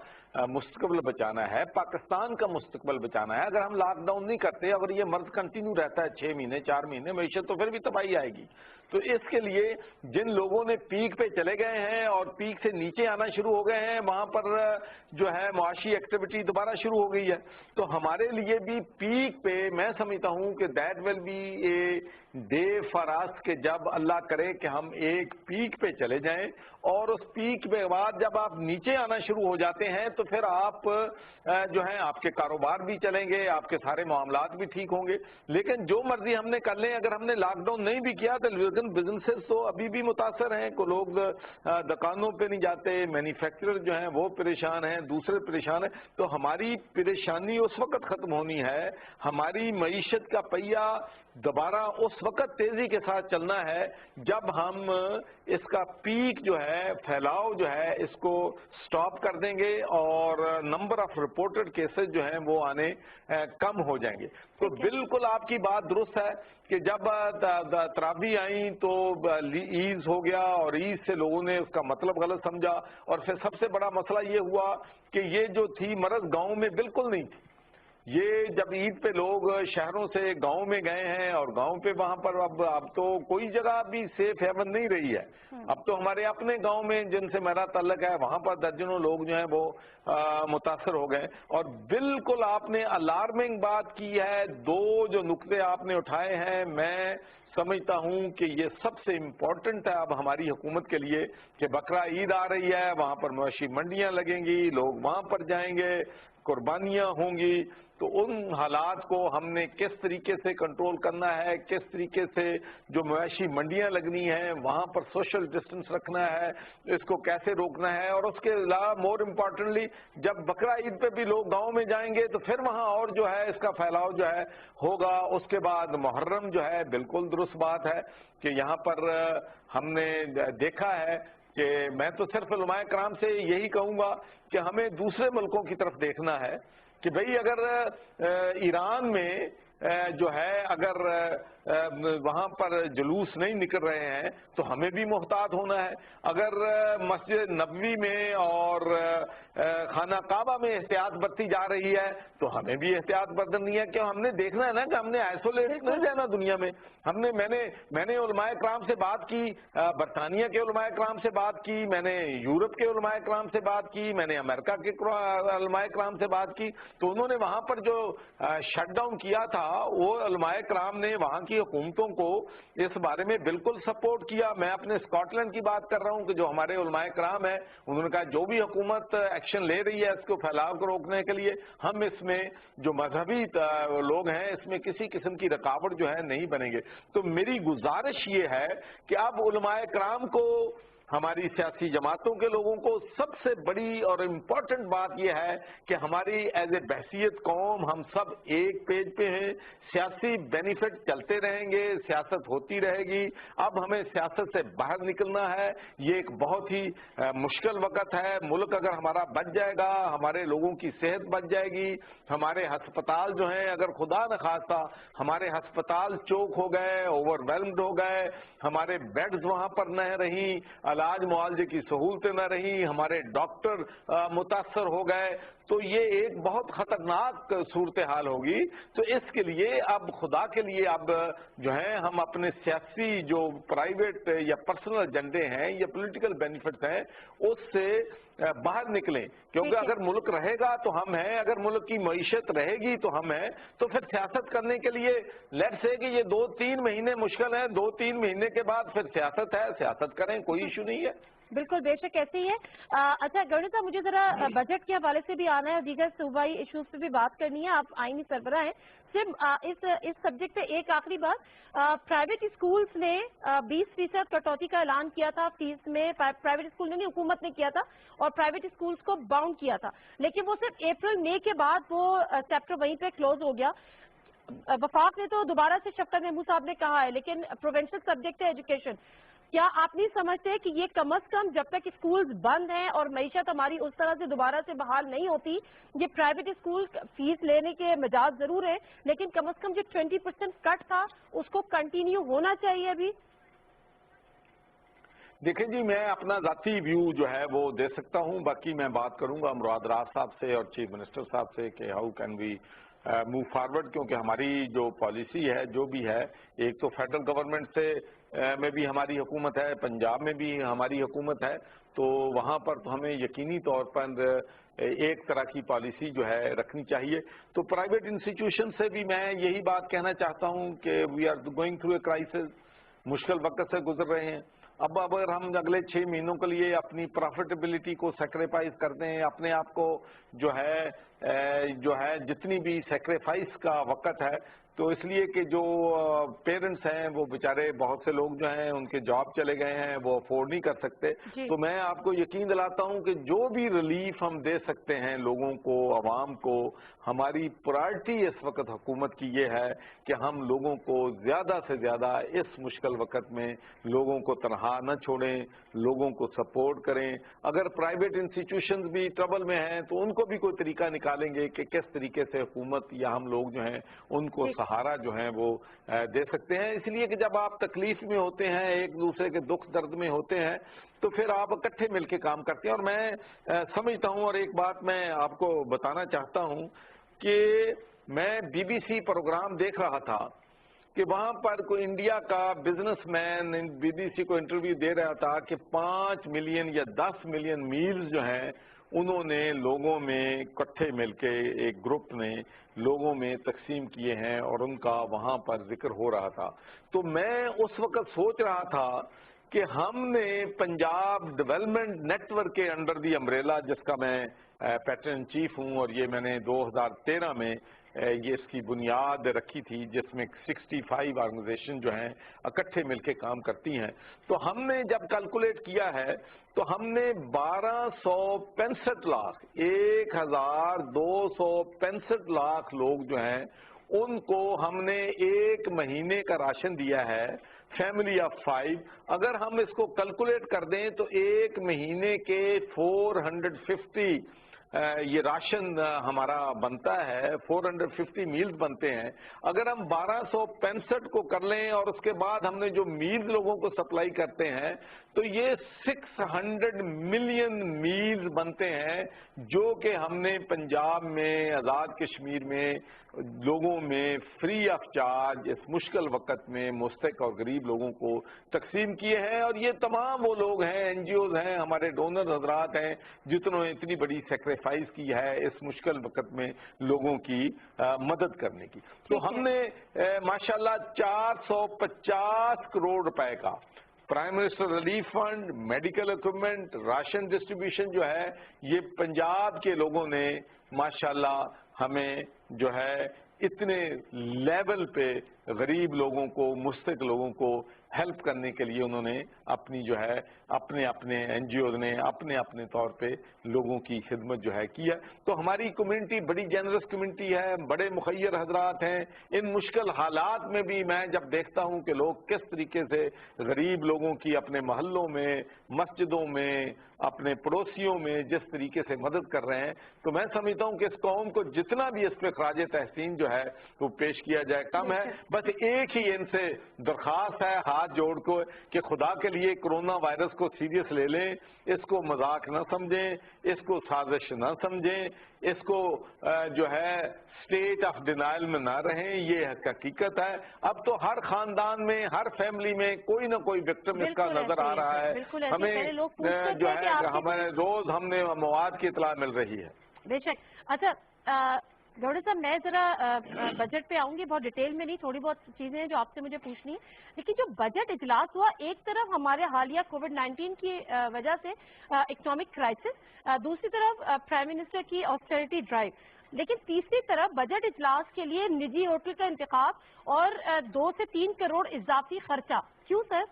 مستقبل بچانا ہے، پاکستان کا مستقبل بچانا ہے. اگر ہم لاک ڈاؤن نہیں کرتے، اگر یہ مرض کنٹینیو رہتا ہے 6 مہینے 4 مہینے، معیشت تو پھر بھی تباہی آئے گی. تو اس کے لیے جن لوگوں نے پیک پہ چلے گئے ہیں اور پیک سے نیچے آنا شروع ہو گئے ہیں، وہاں پر جو ہے معاشی ایکٹیویٹی دوبارہ شروع ہو گئی ہے. تو ہمارے لیے بھی پیک پہ میں سمجھتا ہوں کہ that will be a day for us, کہ جب اللہ کرے کہ ہم ایک پیک پہ چلے جائیں، اور اس پیک کے بعد جب آپ نیچے آنا شروع ہو جاتے ہیں تو پھر آپ جو ہیں آپ کے کاروبار بھی چلیں گے، آپ کے سارے معاملات بھی ٹھیک ہوں گے. لیکن جو مرضی ہم نے کر لیں، اگر ہم نے لاک ڈاؤن نہیں بھی کیا تو بزنسز تو ابھی بھی متاثر ہیں. کو لوگ دکانوں پہ نہیں جاتے، مینوفیکچرر جو ہیں وہ پریشان ہیں، دوسرے پریشان ہیں. تو ہماری پریشانی اس وقت ختم ہونی ہے، ہماری معیشت کا پہیہ دوبارہ اس وقت تیزی کے ساتھ چلنا ہے جب ہم اس کا پیک جو ہے، پھیلاؤ جو ہے، اس کو سٹاپ کر دیں گے اور نمبر آف رپورٹڈ کیسز جو ہیں وہ آنے کم ہو جائیں گے. تو بالکل آپ کی بات درست ہے کہ جب تراویح آئیں تو عید ہو گیا، اور عید سے لوگوں نے اس کا مطلب غلط سمجھا، اور پھر سب سے بڑا مسئلہ یہ ہوا کہ یہ جو تھی مرض گاؤں میں بالکل نہیں تھی. یہ جب عید پہ لوگ شہروں سے گاؤں میں گئے ہیں اور گاؤں پہ وہاں پر اب تو کوئی جگہ بھی سیف ہیون نہیں رہی ہے. اب تو ہمارے اپنے گاؤں میں جن سے میرا تعلق ہے وہاں پر درجنوں لوگ جو ہیں وہ متاثر ہو گئے. اور بالکل آپ نے الارمنگ بات کی ہے. دو جو نقطے آپ نے اٹھائے ہیں میں سمجھتا ہوں کہ یہ سب سے امپورٹنٹ ہے اب ہماری حکومت کے لیے کہ بقرہ عید آ رہی ہے, وہاں پر مویشی منڈیاں لگیں گی, لوگ وہاں پر جائیں گے, قربانیاں ہوں گی. تو ان حالات کو ہم نے کس طریقے سے کنٹرول کرنا ہے, کس طریقے سے جو مویشی منڈیاں لگنی ہیں وہاں پر سوشل ڈسٹنس رکھنا ہے, اس کو کیسے روکنا ہے. اور اس کے علاوہ مور امپورٹنٹلی جب بقرہ عید پہ بھی لوگ گاؤں میں جائیں گے تو پھر وہاں اور جو ہے اس کا پھیلاؤ جو ہے ہوگا. اس کے بعد محرم جو ہے بالکل درست بات ہے کہ یہاں پر ہم نے دیکھا ہے کہ میں تو صرف علماء کرام سے یہی کہوں گا کہ ہمیں دوسرے ملکوں کی طرف دیکھنا ہے کہ بھئی اگر ایران میں جو ہے اگر وہاں پر جلوس نہیں نکل رہے ہیں تو ہمیں بھی محتاط ہونا ہے. اگر مسجد نبوی میں اور خانہ کعبہ میں احتیاط برتی جا رہی ہے تو ہمیں بھی احتیاط برتنی ہے کہ ہم نے دیکھنا ہے نا کہ ہم نے آئسولیٹ نہیں رہنا دنیا میں. میں نے علماء کرام سے بات کی, برطانیہ کے علماء کرام سے بات کی, میں نے یورپ کے علماء کرام سے بات کی, میں نے امریکہ کے علماء کرام سے بات کی. تو انہوں نے وہاں پر جو شٹ ڈاؤن کیا تھا وہ علماء کرام نے وہاں کی حکومتوں کو اس بارے میں بالکل سپورٹ کیا. میں اپنے اسکاٹ لینڈ کی بات کر رہا ہوں کہ جو ہمارے علماء کرام ہیں انہوں نے کہا جو بھی حکومت ایکشن لے رہی ہے اس کو پھیلاؤ کو روکنے کے لیے ہم اس میں جو مذہبی لوگ ہیں اس میں کسی قسم کی رکاوٹ جو ہے نہیں بنیں گے. تو میری گزارش یہ ہے کہ اب علماء کرام کو, ہماری سیاسی جماعتوں کے لوگوں کو سب سے بڑی اور امپورٹنٹ بات یہ ہے کہ ہماری ایز اے بحثیت قوم ہم سب ایک پیج پہ ہیں. سیاسی بینیفٹ چلتے رہیں گے, سیاست ہوتی رہے گی. اب ہمیں سیاست سے باہر نکلنا ہے. یہ ایک بہت ہی مشکل وقت ہے. ملک اگر ہمارا بچ جائے گا, ہمارے لوگوں کی صحت بچ جائے گی, ہمارے ہسپتال جو ہیں اگر خدا نخواستہ ہمارے ہسپتال چوک ہو گئے, اوور ویلمڈ ہو گئے, ہمارے بیڈز وہاں پر نہ رہیں, علاج معالجے کی سہولتیں نہ رہیں, ہمارے ڈاکٹر متاثر ہو گئے تو یہ ایک بہت خطرناک صورتحال ہوگی. تو اس کے لیے اب خدا کے لیے اب جو ہے ہم اپنے سیاسی جو پرائیویٹ یا پرسنل ایجنڈے ہیں یا پولیٹیکل بینیفٹس ہیں اس سے باہر نکلیں. کیونکہ اگر ملک رہے گا تو ہم ہیں, اگر ملک کی معیشت رہے گی تو ہم ہیں. تو پھر سیاست کرنے کے لیے لیٹس سے کہ یہ 2-3 مہینے مشکل ہیں, 2-3 مہینے کے بعد پھر سیاست ہے, سیاست کریں, کوئی ایشو نہیں ہے. بالکل بے شک ایسے ہی ہے. اچھا گورنر صاحب مجھے ذرا بجٹ کے حوالے سے بھی آنا ہے اور دیگر صوبائی ایشوز پہ بھی بات کرنی ہے. آپ آئینی سربراہ ہیں. صرف اس سبجیکٹ پہ ایک آخری بات, پرائیویٹ اسکولز نے 20% کٹوتی کا اعلان کیا تھا فیس میں. پرائیویٹ اسکول نے نہیں, حکومت نے کیا تھا اور پرائیویٹ اسکولز کو باؤنڈ کیا تھا, لیکن وہ صرف اپریل مئی کے بعد وہ چیپٹر وہیں پہ کلوز ہو گیا. وفاق نے تو دوبارہ سے شفقت محمود صاحب نے کہا ہے لیکن پروونشل سبجیکٹ ہے ایجوکیشن. کیا آپ نہیں سمجھتے کہ یہ کم از کم جب تک اسکولز بند ہیں اور معیشت ہماری اس طرح سے دوبارہ سے بحال نہیں ہوتی, یہ پرائیویٹ اسکول فیس لینے کے مجاز ضرور ہے لیکن کم از کم جو 20% کٹ تھا اس کو کنٹینیو ہونا چاہیے ابھی؟ دیکھیں جی, میں اپنا ذاتی ویو جو ہے وہ دے سکتا ہوں, باقی میں بات کروں گا مراد راز صاحب سے اور چیف منسٹر صاحب سے کہ how can we move forward. کیونکہ ہماری جو پالیسی ہے جو بھی ہے, ایک تو فیڈرل گورنمنٹ سے میں بھی ہماری حکومت ہے, پنجاب میں بھی ہماری حکومت ہے, تو وہاں پر تو ہمیں یقینی طور پر ایک طرح کی پالیسی جو ہے رکھنی چاہیے. تو پرائیویٹ انسٹیٹیوشن سے بھی میں یہی بات کہنا چاہتا ہوں کہ we are going through a crisis, مشکل وقت سے گزر رہے ہیں. اب اگر ہم اگلے 6 مہینوں کے لیے اپنی پروفیٹیبلٹی کو سیکریفائز کرتے ہیں, اپنے آپ کو جو ہے جتنی بھی سیکریفائز کا وقت ہے, تو اس لیے کہ جو پیرنٹس ہیں وہ بیچارے بہت سے لوگ جو ہیں ان کے جاب چلے گئے ہیں, وہ افورڈ نہیں کر سکتے. تو میں آپ کو یقین دلاتا ہوں کہ جو بھی ریلیف ہم دے سکتے ہیں لوگوں کو, عوام کو, ہماری پرائرٹی اس وقت حکومت کی یہ ہے کہ ہم لوگوں کو زیادہ سے زیادہ اس مشکل وقت میں لوگوں کو تنہا نہ چھوڑیں, لوگوں کو سپورٹ کریں. اگر پرائیویٹ انسٹیٹیوشنز بھی ٹربل میں ہیں تو ان کو بھی کوئی طریقہ نکالیں گے کہ کس طریقے سے حکومت یا ہم لوگ جو ہیں ان کو سہارا جو ہے وہ دے سکتے ہیں. اس لیے کہ جب آپ تکلیف میں ہوتے ہیں, ایک دوسرے کے دکھ درد میں ہوتے ہیں, تو پھر آپ اکٹھے مل کے کام کرتے ہیں. اور میں سمجھتا ہوں, اور ایک بات میں آپ کو بتانا چاہتا ہوں کہ میں BBC پروگرام دیکھ رہا تھا کہ وہاں پر کوئی انڈیا کا بزنس مین BBC کو انٹرویو دے رہا تھا کہ 5 ملین یا 10 ملین میلز جو ہیں انہوں نے لوگوں میں اکٹھے مل کے ایک گروپ نے لوگوں میں تقسیم کیے ہیں اور ان کا وہاں پر ذکر ہو رہا تھا. تو میں اس وقت سوچ رہا تھا کہ ہم نے پنجاب ڈیولپمنٹ نیٹ ورک کے انڈر دی امبریلا، جس کا میں پیٹرن چیف ہوں، اور یہ میں نے 2013 میں یہ اس کی بنیاد رکھی تھی، جس میں 65 آرگنائزیشن جو ہیں اکٹھے مل کے کام کرتی ہیں. تو ہم نے جب کیلکولیٹ کیا ہے تو ہم نے 1265 لاکھ 1265 لاکھ لوگ جو ہیں ان کو ہم نے ایک مہینے کا راشن دیا ہے، فیملی آف 5. اگر ہم اس کو کیلکولیٹ کر دیں تو ایک مہینے کے 450 یہ راشن ہمارا بنتا ہے، 450 میلز بنتے ہیں. اگر ہم 1265 کو کر لیں اور اس کے بعد ہم نے جو میلز لوگوں کو سپلائی کرتے ہیں تو یہ 600 ملین میلز بنتے ہیں، جو کہ ہم نے پنجاب میں، آزاد کشمیر میں لوگوں میں فری آف چارج اس مشکل وقت میں مستحق اور غریب لوگوں کو تقسیم کیے ہیں. اور یہ تمام وہ لوگ ہیں، NGOs ہیں، ہمارے ڈونر حضرات ہیں، جتنوں نے اتنی بڑی سیکریفائز کی ہے اس مشکل وقت میں لوگوں کی مدد کرنے کی. تو ہم نے ماشاءاللہ 450 کروڑ روپے کا prime minister relief fund, medical equipment, ration distribution جو ہے یہ پنجاب کے لوگوں نے ماشاءاللہ ہمیں جو ہے اتنے لیول پہ غریب لوگوں کو، مستحق لوگوں کو ہیلپ کرنے کے لیے انہوں نے اپنی جو ہے اپنے NGOs نے اپنے طور پہ لوگوں کی خدمت جو ہے کی ہے. تو ہماری کمیونٹی بڑی جنرس کمیونٹی ہے، بڑے مخیر حضرات ہیں. ان مشکل حالات میں بھی میں جب دیکھتا ہوں کہ لوگ کس طریقے سے غریب لوگوں کی اپنے محلوں میں، مسجدوں میں، اپنے پڑوسیوں میں جس طریقے سے مدد کر رہے ہیں، تو میں سمجھتا ہوں کہ اس قوم کو جتنا بھی اس پہ خراج تحسین جو ہے وہ پیش کیا جائے کم ہے. بس ایک ہی ان سے درخواست ہے ہاتھ جوڑ کو کہ خدا کے لیے کرونا وائرس کو سیریس لے لیں، اس کو مذاق نہ سمجھیں، اس کو سازش نہ سمجھیں، اس کو جو ہے اسٹیٹ آف ڈینائل میں نہ رہیں. یہ حقیقت ہے. اب تو ہر خاندان میں، ہر فیملی میں کوئی نہ کوئی وکٹم اس کا نظر آ رہا ہے. ہمیں جو ہے ہمارے روز ہم نے مواد کی اطلاع مل رہی ہے. بے شک. اچھا گوڑے صاحب، میں ذرا بجٹ پہ آؤں گی، بہت ڈیٹیل میں نہیں، تھوڑی بہت چیزیں ہیں جو آپ سے مجھے پوچھنی ہے. لیکن جو بجٹ اجلاس ہوا، ایک طرف ہمارے حالیہ کووڈ-19 کی وجہ سے اکنامک کرائسس، دوسری طرف پرائم منسٹر کی آسٹیرٹی ڈرائیو، لیکن تیسری طرف بجٹ اجلاس کے لیے نجی ہوٹل کا انتخاب اور 2 سے 3 کروڑ اضافی خرچہ. کیوں سر؟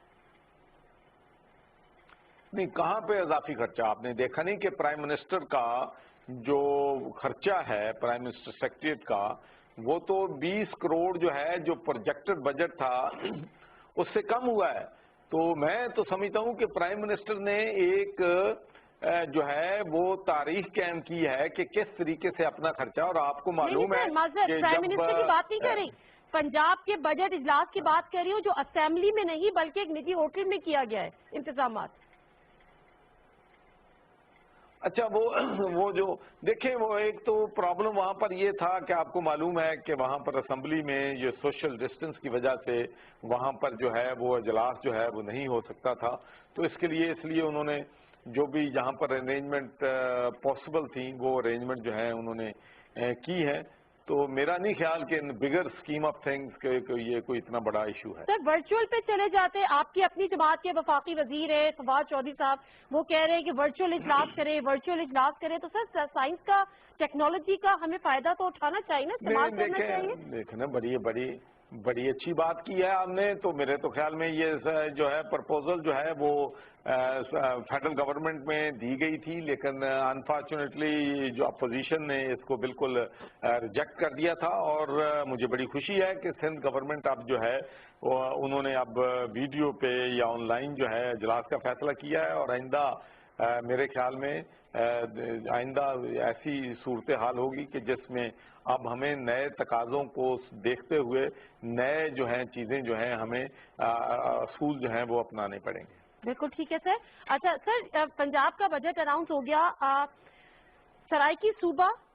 نہیں، کہاں پہ اضافی خرچہ؟ آپ نے دیکھا نہیں کہ پرائم منسٹر کا جو خرچہ ہے، پرائم منسٹر سیکریٹریٹ کا، وہ تو 20 کروڑ جو ہے جو پروجیکٹڈ بجٹ تھا اس سے کم ہوا ہے. تو میں تو سمجھتا ہوں کہ پرائم منسٹر نے ایک جو ہے وہ تاریخ قائم کی ہے کہ کس طریقے سے اپنا خرچہ، اور آپ کو معلوم ہے کہ پرائم منسٹر کی بات نہیں کر رہی، پنجاب کے بجٹ اجلاس کی بات کر رہی ہوں، جو اسمبلی میں نہیں بلکہ ایک نجی ہوٹل میں کیا گیا ہے انتظامات. اچھا، وہ جو دیکھیں، وہ ایک تو پرابلم وہاں پر یہ تھا کہ آپ کو معلوم ہے کہ وہاں پر اسمبلی میں یہ سوشل ڈسٹنس کی وجہ سے وہاں پر جو ہے وہ اجلاس جو ہے وہ نہیں ہو سکتا تھا. تو اس لیے انہوں نے جو بھی جہاں پر ارینجمنٹ پاسبل تھیں وہ ارینجمنٹ جو ہے انہوں نے کی ہے. تو میرا نہیں خیال کہ بگر اسکیم آف تھنگس کہ یہ کوئی اتنا بڑا ایشو ہے. سر ورچوئل پہ چلے جاتے، آپ کی اپنی جماعت کے وفاقی وزیر ہے فواد چودھری صاحب، وہ کہہ رہے ہیں کہ ورچوئل اجلاس کریں. تو سر سائنس کا، ٹیکنالوجی کا ہمیں فائدہ تو اٹھانا چاہیے نا، استعمال کرنا چاہیے. دیکھیں بڑی اچھی بات کی ہے آپ نے. تو میرے تو خیال میں یہ جو ہے پرپوزل جو ہے وہ فیڈرل گورنمنٹ میں دی گئی تھی، لیکن انفارچونیٹلی جو اپوزیشن نے اس کو بالکل ریجیکٹ کر دیا تھا. اور مجھے بڑی خوشی ہے کہ سندھ گورنمنٹ اب جو ہے انہوں نے اب ویڈیو پہ یا آن لائن جو ہے اجلاس کا فیصلہ کیا ہے. اور آئندہ میرے خیال میں ایسی صورتحال ہوگی کہ جس میں اب ہمیں نئے تقاضوں کو دیکھتے ہوئے نئے جو ہیں چیزیں جو ہیں ہمیں اصول جو ہیں وہ اپنانے پڑیں گے. بالکل ٹھیک ہے سر. اچھا سر، پنجاب کا بجٹ اناؤنس ہو گیا، سرائکی صوبہ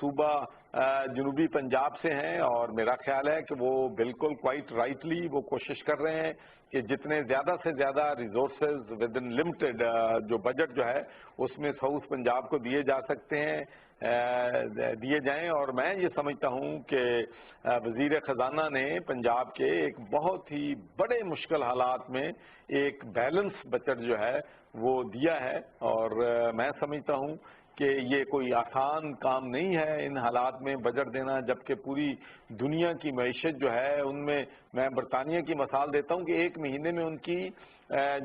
صوبہ جنوبی پنجاب سے ہیں، اور میرا خیال ہے کہ وہ بالکل کوائٹ رائٹلی وہ کوشش کر رہے ہیں کہ جتنے زیادہ سے زیادہ ریسورسز ود ان لمیٹڈ جو بجٹ جو ہے اس میں ساؤتھ پنجاب کو دیے جا سکتے ہیں دیے جائیں. اور میں یہ سمجھتا ہوں کہ وزیر خزانہ نے پنجاب کے ایک بہت ہی بڑے مشکل حالات میں ایک بیلنس بجٹ جو ہے وہ دیا ہے، اور میں سمجھتا ہوں کہ یہ کوئی آسان کام نہیں ہے ان حالات میں بجٹ دینا، جبکہ پوری دنیا کی معیشت جو ہے ان میں برطانیہ کی مثال دیتا ہوں کہ ایک مہینے میں ان کی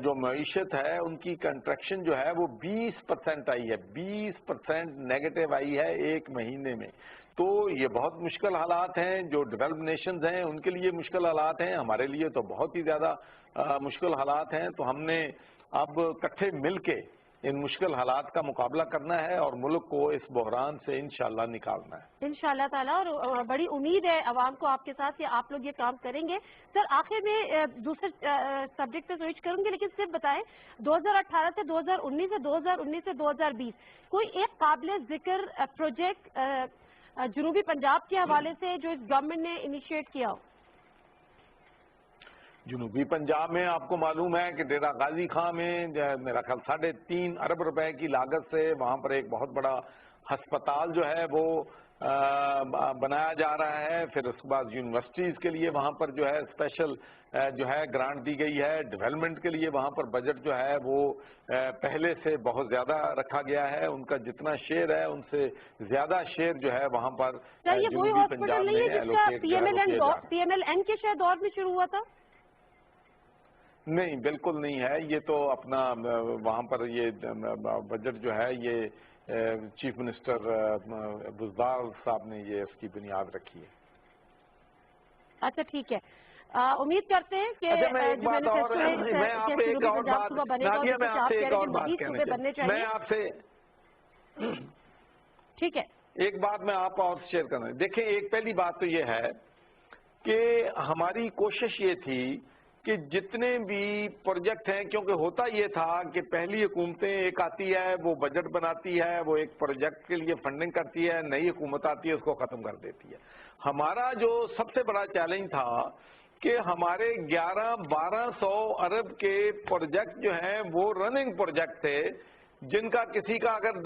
جو معیشت ہے ان کی کنٹریکشن جو ہے وہ 20% آئی ہے، 20% نیگیٹو آئی ہے ایک مہینے میں. تو یہ بہت مشکل حالات ہیں، جو ڈیولپڈ نیشنز ہیں ان کے لیے مشکل حالات ہیں، ہمارے لیے تو بہت ہی زیادہ مشکل حالات ہیں. تو ہم نے اب اکٹھے مل کے ان مشکل حالات کا مقابلہ کرنا ہے اور ملک کو اس بحران سے انشاءاللہ نکالنا ہے انشاءاللہ تعالیٰ. اور بڑی امید ہے عوام کو آپ کے ساتھ کہ آپ لوگ یہ کام کریں گے. سر آخر میں دوسرے سبجیکٹ پہ سوئچ کروں گے، لیکن صرف بتائیں 2018 سے 2019 سے 2019 سے 2020 کوئی ایک قابل ذکر پروجیکٹ جنوبی پنجاب کے حوالے سے جو اس گورنمنٹ نے انیشیٹ کیا ہو؟ جنوبی پنجاب میں آپ کو معلوم ہے کہ ڈیرہ غازی خان میں میرا خیال 3.5 ارب روپے کی لاگت سے وہاں پر ایک بہت بڑا ہسپتال جو ہے وہ بنایا جا رہا ہے. پھر اس کے بعد یونیورسٹیز کے لیے وہاں پر جو ہے اسپیشل جو ہے گرانٹ دی گئی ہے. ڈیولپمنٹ کے لیے وہاں پر بجٹ جو ہے وہ پہلے سے بہت زیادہ رکھا گیا ہے. ان کا جتنا شیئر ہے ان سے زیادہ شیئر جو ہے وہاں پر جنوبی پنجاب میں ایلوکیٹ جو ہے وہ کیا جا رہا ہے. پی ایم ایل این کے شاید دور میں شروع ہوا تھا؟ نہیں، بالکل نہیں ہے. یہ تو اپنا وہاں پر یہ بجٹ جو ہے یہ چیف منسٹر بزدار صاحب نے یہ اس کی بنیاد رکھی ہے. اچھا ٹھیک ہے، امید کرتے ہیں کہ میں آپ سے ایک اور بات نادیہ، میں آپ سے ایک اور بات کہنا چاہتا ہوں. میں آپ سے ٹھیک ہے ایک بات میں آپ اور شیئر کرنا. دیکھیں، ایک پہلی بات تو یہ ہے کہ ہماری کوشش یہ تھی کہ جتنے بھی پروجیکٹ ہیں، کیونکہ ہوتا یہ تھا کہ پہلی حکومتیں ایک آتی ہے وہ بجٹ بناتی ہے، وہ ایک پروجیکٹ کے لیے فنڈنگ کرتی ہے، نئی حکومت آتی ہے اس کو ختم کر دیتی ہے. ہمارا جو سب سے بڑا چیلنج تھا کہ ہمارے 1100-1200 ارب کے پروجیکٹ جو ہیں وہ رننگ پروجیکٹ تھے، جن کا کسی کا اگر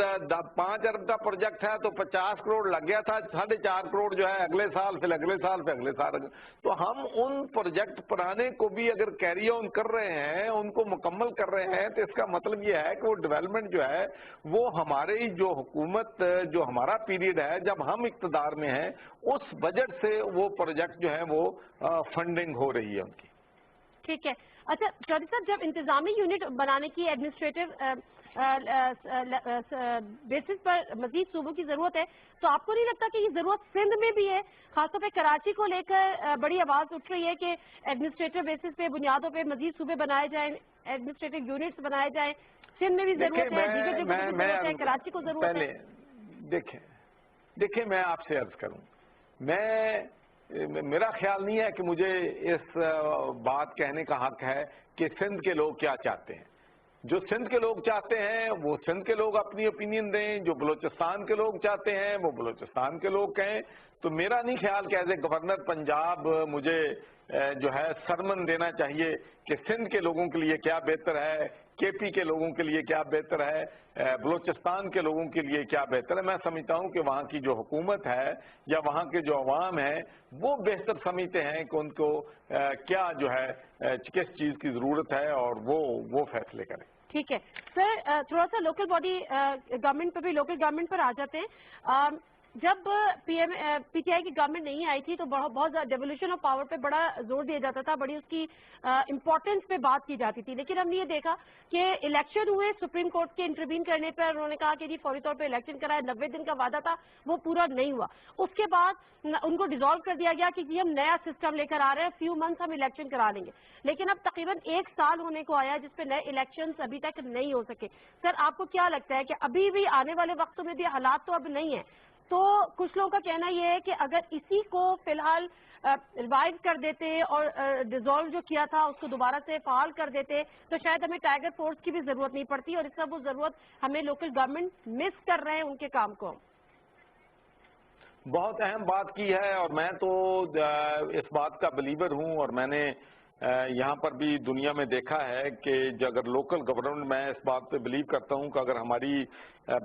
5 ارب کا پروجیکٹ ہے تو 50 کروڑ لگ گیا تھا، 4.5 کروڑ جو ہے اگلے سال، پھر اگلے سال، پھر اگلے سال. تو ہم ان پروجیکٹ پرانے کو بھی اگر کیری آن کر رہے ہیں، ان کو مکمل کر رہے ہیں، تو اس کا مطلب یہ ہے کہ وہ ڈیولپمنٹ جو ہے وہ ہماری جو حکومت جو ہمارا پیریڈ ہے جب ہم اقتدار میں ہیں اس بجٹ سے وہ پروجیکٹ جو ہے وہ فنڈنگ ہو رہی ہے ان کی. ٹھیک ہے. اچھا چودھری صاحب، جب انتظامی یونٹ بنانے کی ایڈمنسٹریٹو بیسس پر مزید صوبوں کی ضرورت ہے، تو آپ کو نہیں لگتا کہ یہ ضرورت سندھ میں بھی ہے؟ خاص طور پہ کراچی کو لے کر بڑی آواز اٹھ رہی ہے کہ ایڈمنسٹریٹو بیسس پہ بنیادوں پہ مزید صوبے بنائے جائیں، ایڈمنسٹریٹو یونٹس بنائے جائیں. سندھ میں بھی ضرورت ہے، دیگر جگہوں پہ بھی ضرورت ہے، کراچی کو ضرورت ہے. دیکھیں میں آپ سے عرض کروں، میرا خیال نہیں ہے کہ مجھے اس بات کہنے کا حق ہے کہ سندھ کے لوگ کیا چاہتے ہیں. جو سندھ کے لوگ چاہتے ہیں وہ سندھ کے لوگ اپنی اوپینین دیں، جو بلوچستان کے لوگ چاہتے ہیں وہ بلوچستان کے لوگ کہیں. تو میرا نہیں خیال کہ ایز اے گورنر پنجاب مجھے جو ہے سرمن دینا چاہیے کہ سندھ کے لوگوں کے لیے کیا بہتر ہے، کے پی کے لوگوں کے لیے کیا بہتر ہے، بلوچستان کے لوگوں کے لیے کیا بہتر ہے. میں سمجھتا ہوں کہ وہاں کی جو حکومت ہے یا وہاں کے جو عوام ہیں وہ بہتر سمجھتے ہیں کہ ان کو کیا جو ہے کس چیز کی ضرورت ہے اور وہ فیصلے کریں. ٹھیک ہے سر، تھوڑا سا لوکل باڈی گورنمنٹ پہ بھی، لوکل گورنمنٹ پر آ جاتے ہیں. جب پی ٹی آئی کی گورنمنٹ نہیں آئی تھی تو بہت زیادہ ڈیولیوشن آف پاور پہ بڑا زور دیا جاتا تھا، بڑی اس کی امپورٹنس پہ بات کی جاتی تھی. لیکن ہم نے یہ دیکھا کہ الیکشن ہوئے، سپریم کورٹ کے انٹروین کرنے پر انہوں نے کہا کہ جی فوری طور پہ الیکشن کرائے، 90 دن کا وعدہ تھا وہ پورا نہیں ہوا. اس کے بعد ان کو ڈیزالو کر دیا گیا کہ جی ہم نیا سسٹم لے کر آ رہے ہیں، فیو منتھس ہم الیکشن کرا لیں گے. لیکن اب تقریباً 1 سال ہونے کو آیا جس پہ نئے الیکشنز ابھی تک نہیں ہو سکے. سر آپ کو کیا لگتا ہے کہ ابھی بھی آنے والے وقتوں میں بھی حالات تو اب نہیں ہیں، تو کچھ لوگوں کا کہنا یہ ہے کہ اگر اسی کو فی الحال ریوائیو کر دیتے اور ڈیزالو جو کیا تھا اس کو دوبارہ سے فعال کر دیتے تو شاید ہمیں ٹائیگر فورس کی بھی ضرورت نہیں پڑتی، اور اس کا وہ ضرورت ہمیں لوکل گورنمنٹ مس کر رہے ہیں ان کے کام کو. بہت اہم بات کی ہے، اور میں تو اس بات کا بلیور ہوں، اور میں نے یہاں پر بھی دنیا میں دیکھا ہے کہ جو اگر لوکل گورنمنٹ، میں اس بات پہ بلیو کرتا ہوں کہ اگر ہماری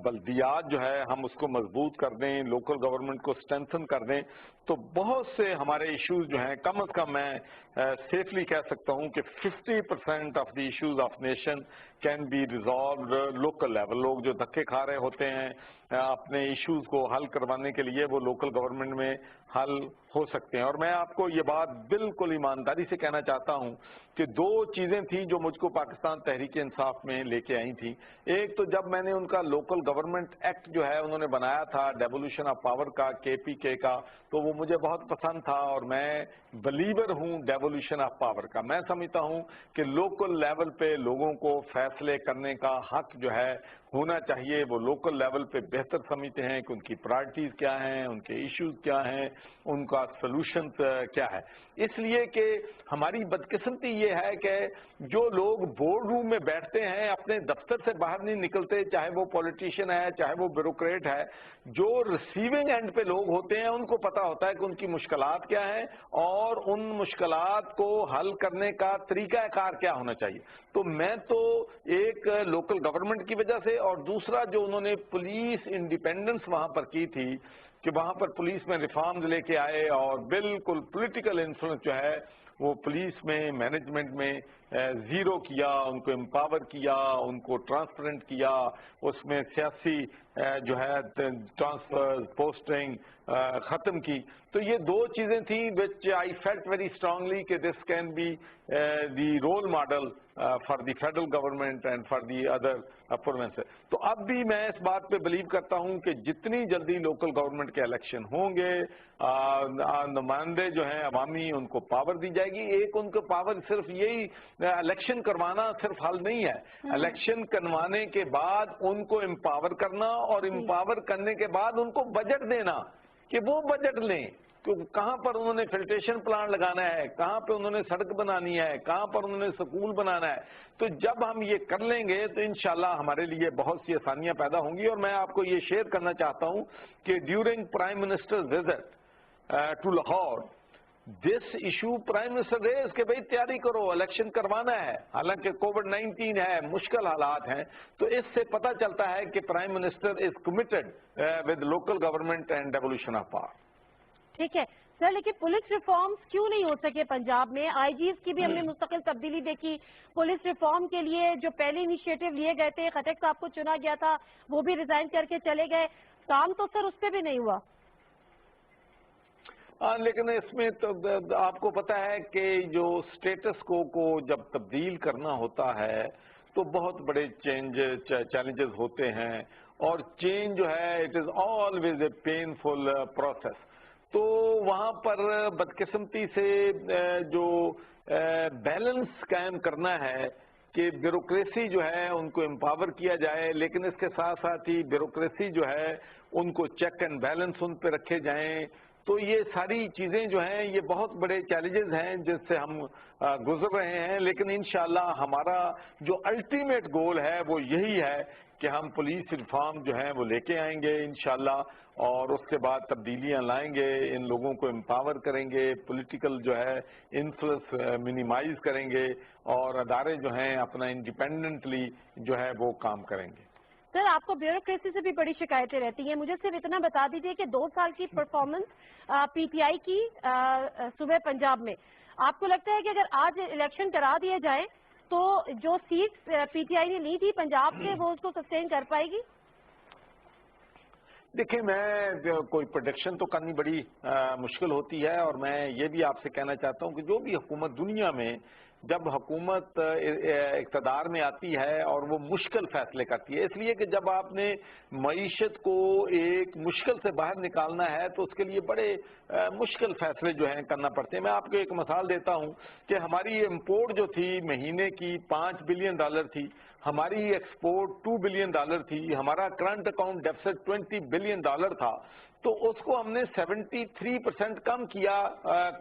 بلدیات جو ہے ہم اس کو مضبوط کر دیں، لوکل گورنمنٹ کو اسٹرینتھن کر دیں، تو بہت سے ہمارے ایشوز جو ہیں کم از کم میں سیفلی کہہ سکتا ہوں کہ 50% of the issues of nation can be resolved local level. لوگ جو دھکے کھا رہے ہوتے ہیں اپنے ایشوز کو حل کروانے کے لیے، وہ لوکل گورنمنٹ میں حل ہو سکتے ہیں. اور میں آپ کو یہ بات بالکل ایمانداری سے کہنا چاہتا ہوں کہ دو چیزیں تھیں جو مجھ کو پاکستان تحریک انصاف میں لے کے آئی تھیں. ایک تو جب میں نے ان کا لوکل گورنمنٹ ایکٹ جو ہے انہوں نے بنایا تھا ڈیوولوشن آف پاور کا، KPK کا، تو وہ مجھے بہت پسند تھا، اور میں بلیور ہوں ڈیوولوشن آف پاور کا. میں سمجھتا ہوں کہ لوکل لیول پہ لوگوں کو فیصلے کرنے کا حق جو ہے ہونا چاہیے. وہ لوکل لیول پہ بہتر سمجھتے ہیں کہ ان کی پرائرٹیز کیا ہیں، ان کے ایشوز کیا ہیں، ان کا سلوشن کیا ہے. اس لیے کہ ہماری بدقسمتی یہ ہے کہ جو لوگ بورڈ روم میں بیٹھتے ہیں اپنے دفتر سے باہر نہیں نکلتے، چاہے وہ پولیٹیشین ہے چاہے وہ بیوروکریٹ ہے. جو ریسیونگ اینڈ پہ لوگ ہوتے ہیں ان کو پتا ہوتا ہے کہ ان کی مشکلات کیا ہیں اور ان مشکلات کو حل کرنے کا طریقہ کار کیا ہونا چاہیے. تو میں تو ایک لوکل گورنمنٹ کی وجہ سے، اور دوسرا جو انہوں نے پولیس انڈیپینڈنس وہاں پر کی تھی کہ وہاں پر پولیس میں ریفارمز لے کے آئے، اور بالکل پولیٹیکل انفلوئنس جو ہے وہ پولیس میں مینجمنٹ میں زیرو کیا، ان کو امپاور کیا، ان کو ٹرانسپیرنٹ کیا، اس میں سیاسی جو ہے ٹرانسفر پوسٹنگ ختم کی. تو یہ دو چیزیں تھیں which I felt very strongly کہ this can be the role model for the federal government and for the other provinces. تو اب بھی میں اس بات پہ بلیو کرتا ہوں کہ جتنی جلدی لوکل گورنمنٹ کے الیکشن ہوں گے، نمائندے جو ہیں عوامی ان کو پاور دی جائے گی. ایک ان کو پاور صرف یہی الیکشن کروانا صرف حل نہیں ہے. الیکشن کروانے کے بعد ان کو امپاور کرنا، اور امپاور کرنے کے بعد ان کو بجٹ دینا کہ وہ بجٹ لیں کہ کہاں پر انہوں نے فلٹریشن پلانٹ لگانا ہے، کہاں پہ انہوں نے سڑک بنانی ہے، کہاں پر انہوں نے سکول بنانا ہے. تو جب ہم یہ کر لیں گے تو انشاءاللہ ہمارے لیے بہت سی آسانیاں پیدا ہوں گی. اور میں آپ کو یہ شیئر کرنا چاہتا ہوں کہ during prime minister visit to Lahore, this issue prime minister raise کہ بھئی تیاری کرو، الیکشن کروانا ہے. حالانکہ کووڈ-19 ہے، مشکل حالات ہیں، تو اس سے پتہ چلتا ہے کہ prime minister is committed with local government and devolution of power. ٹھیک ہے سر، لیکن پولیس ریفارمز کیوں نہیں ہو سکے پنجاب میں؟ آئی جیز کی بھی ہم نے مستقل تبدیلی دیکھی. پولیس ریفارم کے لیے جو پہلے انیشیٹو لیے گئے تھے، خٹک صاحب کو چنا گیا تھا، وہ بھی ریزائن کر کے چلے گئے. کام تو سر اس پہ بھی نہیں ہوا. لیکن اس میں تو آپ کو پتا ہے کہ جو سٹیٹس کو جب تبدیل کرنا ہوتا ہے تو بہت بڑے چیلنجز ہوتے ہیں، اور چینج جو ہے it is always a painful process. تو وہاں پر بدقسمتی سے جو بیلنس قائم کرنا ہے کہ بیوروکریسی جو ہے ان کو امپاور کیا جائے، لیکن اس کے ساتھ ساتھ ہی بیوروکریسی جو ہے ان کو چیک اینڈ بیلنس ان پہ رکھے جائیں. تو یہ ساری چیزیں جو ہیں یہ بہت بڑے چیلنجز ہیں جس سے ہم گزر رہے ہیں. لیکن انشاءاللہ ہمارا جو الٹیمیٹ گول ہے وہ یہی ہے کہ ہم پولیس ریفارم جو ہیں وہ لے کے آئیں گے انشاءاللہ، اور اس کے بعد تبدیلیاں لائیں گے، ان لوگوں کو امپاور کریں گے، پولیٹیکل جو ہے انفلوئنس منیمائز کریں گے، اور ادارے جو ہیں اپنا انڈیپینڈنٹلی جو ہے وہ کام کریں گے. سر، آپ کو بیوروکریسی سے بھی بڑی شکایتیں رہتی ہیں. مجھے صرف اتنا بتا دیجئے کہ 2 سال کی پرفارمنس PTI کی صوبہ پنجاب میں، آپ کو لگتا ہے کہ اگر آج الیکشن کرا دیے جائیں تو جو سیٹ PTI نے لی تھی پنجاب سے وہ اس کو سسٹین کر پائے گی؟ دیکھیں، میں کوئی پروڈکشن تو کرنی بڑی مشکل ہوتی ہے، اور میں یہ بھی آپ سے کہنا چاہتا ہوں کہ جو بھی حکومت دنیا میں جب حکومت اقتدار میں آتی ہے اور وہ مشکل فیصلے کرتی ہے، اس لیے کہ جب آپ نے معیشت کو ایک مشکل سے باہر نکالنا ہے تو اس کے لیے بڑے مشکل فیصلے جو ہیں کرنا پڑتے ہیں. میں آپ کو ایک مثال دیتا ہوں کہ ہماری امپورٹ جو تھی مہینے کی $5 بلین تھی، ہماری ایکسپورٹ $2 بلین تھی، ہمارا کرنٹ اکاؤنٹ ڈیفیسٹ $20 بلین تھا. تو اس کو ہم نے 73% کم کیا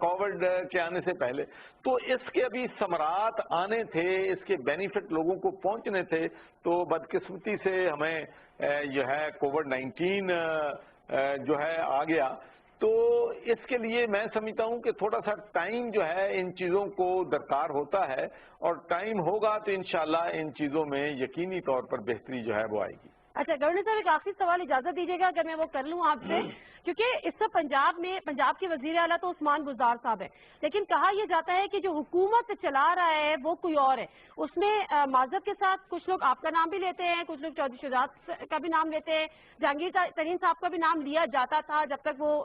کووڈ کے آنے سے پہلے. تو اس کے ابھی ثمرات آنے تھے، اس کے بینیفٹ لوگوں کو پہنچنے تھے. تو بدقسمتی سے ہمیں جو ہے کووڈ-19 جو ہے آ گیا. تو اس کے لیے میں سمجھتا ہوں کہ تھوڑا سا ٹائم جو ہے ان چیزوں کو درکار ہوتا ہے, اور ٹائم ہوگا تو انشاءاللہ ان چیزوں میں یقینی طور پر بہتری جو ہے وہ آئے گی. اچھا گورنر صاحب ایک آخری سوال اجازت دیجیے گا اگر میں وہ کر لوں آپ سے, کیونکہ اس سے پنجاب کے وزیر اعلیٰ تو عثمان بزدار صاحب ہے, لیکن کہا یہ جاتا ہے کہ جو حکومت چلا رہا ہے وہ کوئی اور ہے. اس میں معذرت کے ساتھ کچھ لوگ آپ کا نام بھی لیتے ہیں, کچھ لوگ چودھری شجاعت کا بھی نام لیتے ہیں, جہانگیر ترین صاحب کا بھی نام لیا جاتا تھا جب تک وہ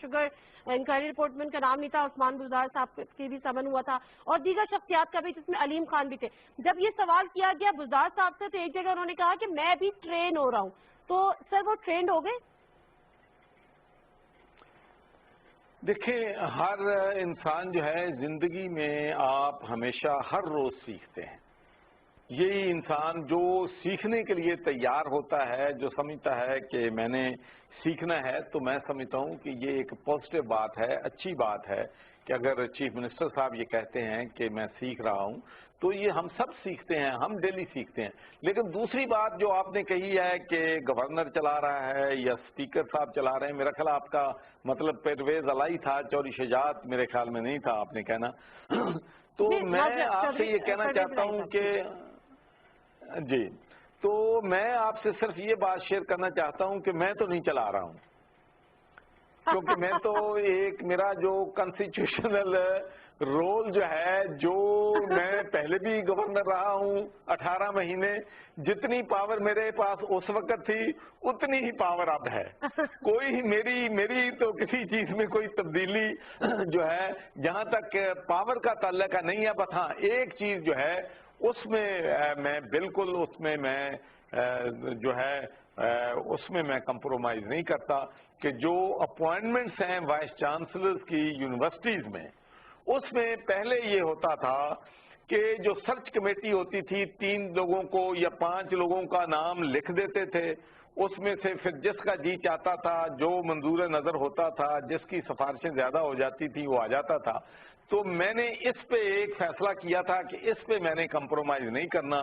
شوگر انکوائری رپورٹ میں ان کا نام نہیں تھا, عثمان بزدار صاحب کی بھی سمن ہوا تھا, اور دیگر شخصیات کا بھی جس میں علیم خان بھی تھے. جب یہ سوال کیا گیا بزدار صاحب سے تو ایک جگہ انہوں نے کہا کہ میں بھی ٹرین ہو رہا ہوں, تو سر وہ ٹرینڈ ہو گئے؟ دیکھیں, ہر انسان جو ہے زندگی میں آپ ہمیشہ ہر روز سیکھتے ہیں. یہی انسان جو سیکھنے کے لیے تیار ہوتا ہے, جو سمجھتا ہے کہ میں نے سیکھنا ہے, تو میں سمجھتا ہوں کہ یہ ایک پازیٹیو بات ہے, اچھی بات ہے کہ اگر چیف منسٹر صاحب یہ کہتے ہیں کہ میں سیکھ رہا ہوں, تو یہ ہم سب سیکھتے ہیں, ہم ڈیلی سیکھتے ہیں. لیکن دوسری بات جو آپ نے کہی ہے کہ گورنر چلا رہا ہے یا اسپیکر صاحب چلا رہے ہیں, میرا خیال آپ کا مطلب پرویز علائی تھا, چودھری شجاعت میرے خیال میں نہیں تھا آپ نے کہنا. تو میں آپ سے یہ کہنا چاہتا ہوں کہ جی, تو میں آپ سے صرف یہ بات شیئر کرنا چاہتا ہوں کہ میں تو نہیں چلا رہا ہوں, کیونکہ میں تو ایک میرا جو کانسٹیٹیوشنل رول جو ہے, جو میں پہلے بھی گورنر رہا ہوں 18 مہینے, جتنی پاور میرے پاس اس وقت تھی اتنی ہی پاور اب ہے. کوئی میری تو کسی چیز میں کوئی تبدیلی جو ہے جہاں تک پاور کا تعلق ہے نہیں ہے. بس ہاں ایک چیز جو ہے اس میں میں بالکل اس میں جو ہے اس میں میں کمپرومائز نہیں کرتا کہ جو اپوائنٹمنٹس ہیں وائس چانسلرز کی یونیورسٹیز میں, اس میں پہلے یہ ہوتا تھا کہ جو سرچ کمیٹی ہوتی تھی 3 لوگوں کو یا 5 لوگوں کا نام لکھ دیتے تھے, اس میں سے پھر جس کا جی چاہتا تھا, جو منظور نظر ہوتا تھا, جس کی سفارشیں زیادہ ہو جاتی تھی وہ آ جاتا تھا. تو میں نے اس پہ ایک فیصلہ کیا تھا کہ اس پہ میں نے کمپرومائز نہیں کرنا,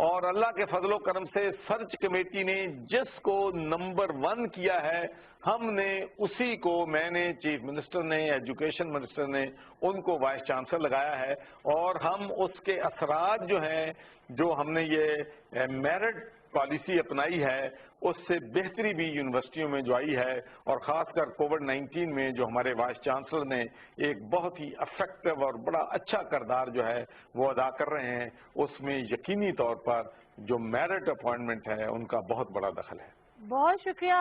اور اللہ کے فضل و کرم سے سرچ کمیٹی نے جس کو نمبر 1 کیا ہے, ہم نے اسی کو, میں نے, چیف منسٹر نے, ایجوکیشن منسٹر نے ان کو وائس چانسلر لگایا ہے. اور ہم اس کے اثرات جو ہیں, جو ہم نے یہ میرٹ پالیسی اپنائی ہے, اس سے بہتری بھی یونیورسٹیوں میں جو آئی ہے, اور خاص کر کووڈ-19 میں جو ہمارے وائس چانسلر نے ایک بہت ہی افیکٹو اور بڑا اچھا کردار جو ہے وہ ادا کر رہے ہیں, اس میں یقینی طور پر جو میرٹ اپوائنٹمنٹ ہے ان کا بہت بڑا دخل ہے. بہت شکریہ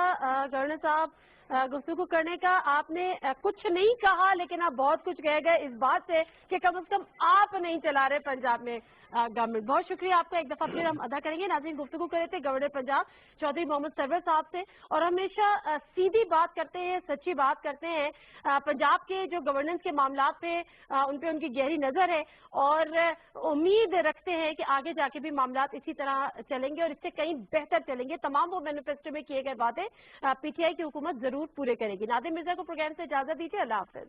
گورنر صاحب گفتگو کرنے کا. آپ نے کچھ نہیں کہا لیکن آپ بہت کچھ کہہ گئے اس بات سے کہ کم از کم آپ نہیں چلا رہے پنجاب میں گورنمنٹ. بہت شکریہ آپ کا ایک دفعہ پھر ہم ادا کریں گے. ناظرین, گفتگو کر رہے تھے گورنر پنجاب چودھری محمد سرور صاحب سے, اور ہمیشہ سیدھی بات کرتے ہیں, سچی بات کرتے ہیں. پنجاب کے جو گورننس کے معاملات پہ ان کی گہری نظر ہے, اور امید رکھتے ہیں کہ آگے جا کے بھی معاملات اسی طرح چلیں گے اور اس سے کہیں بہتر چلیں گے. تمام وہ مینیفیسٹو میں کیے گئے وعدے پی ٹی آئی کی حکومت ضرور پورے کرے گی. نادر مرزا کو پروگرام سے اجازت دیجیے. اللہ حافظ.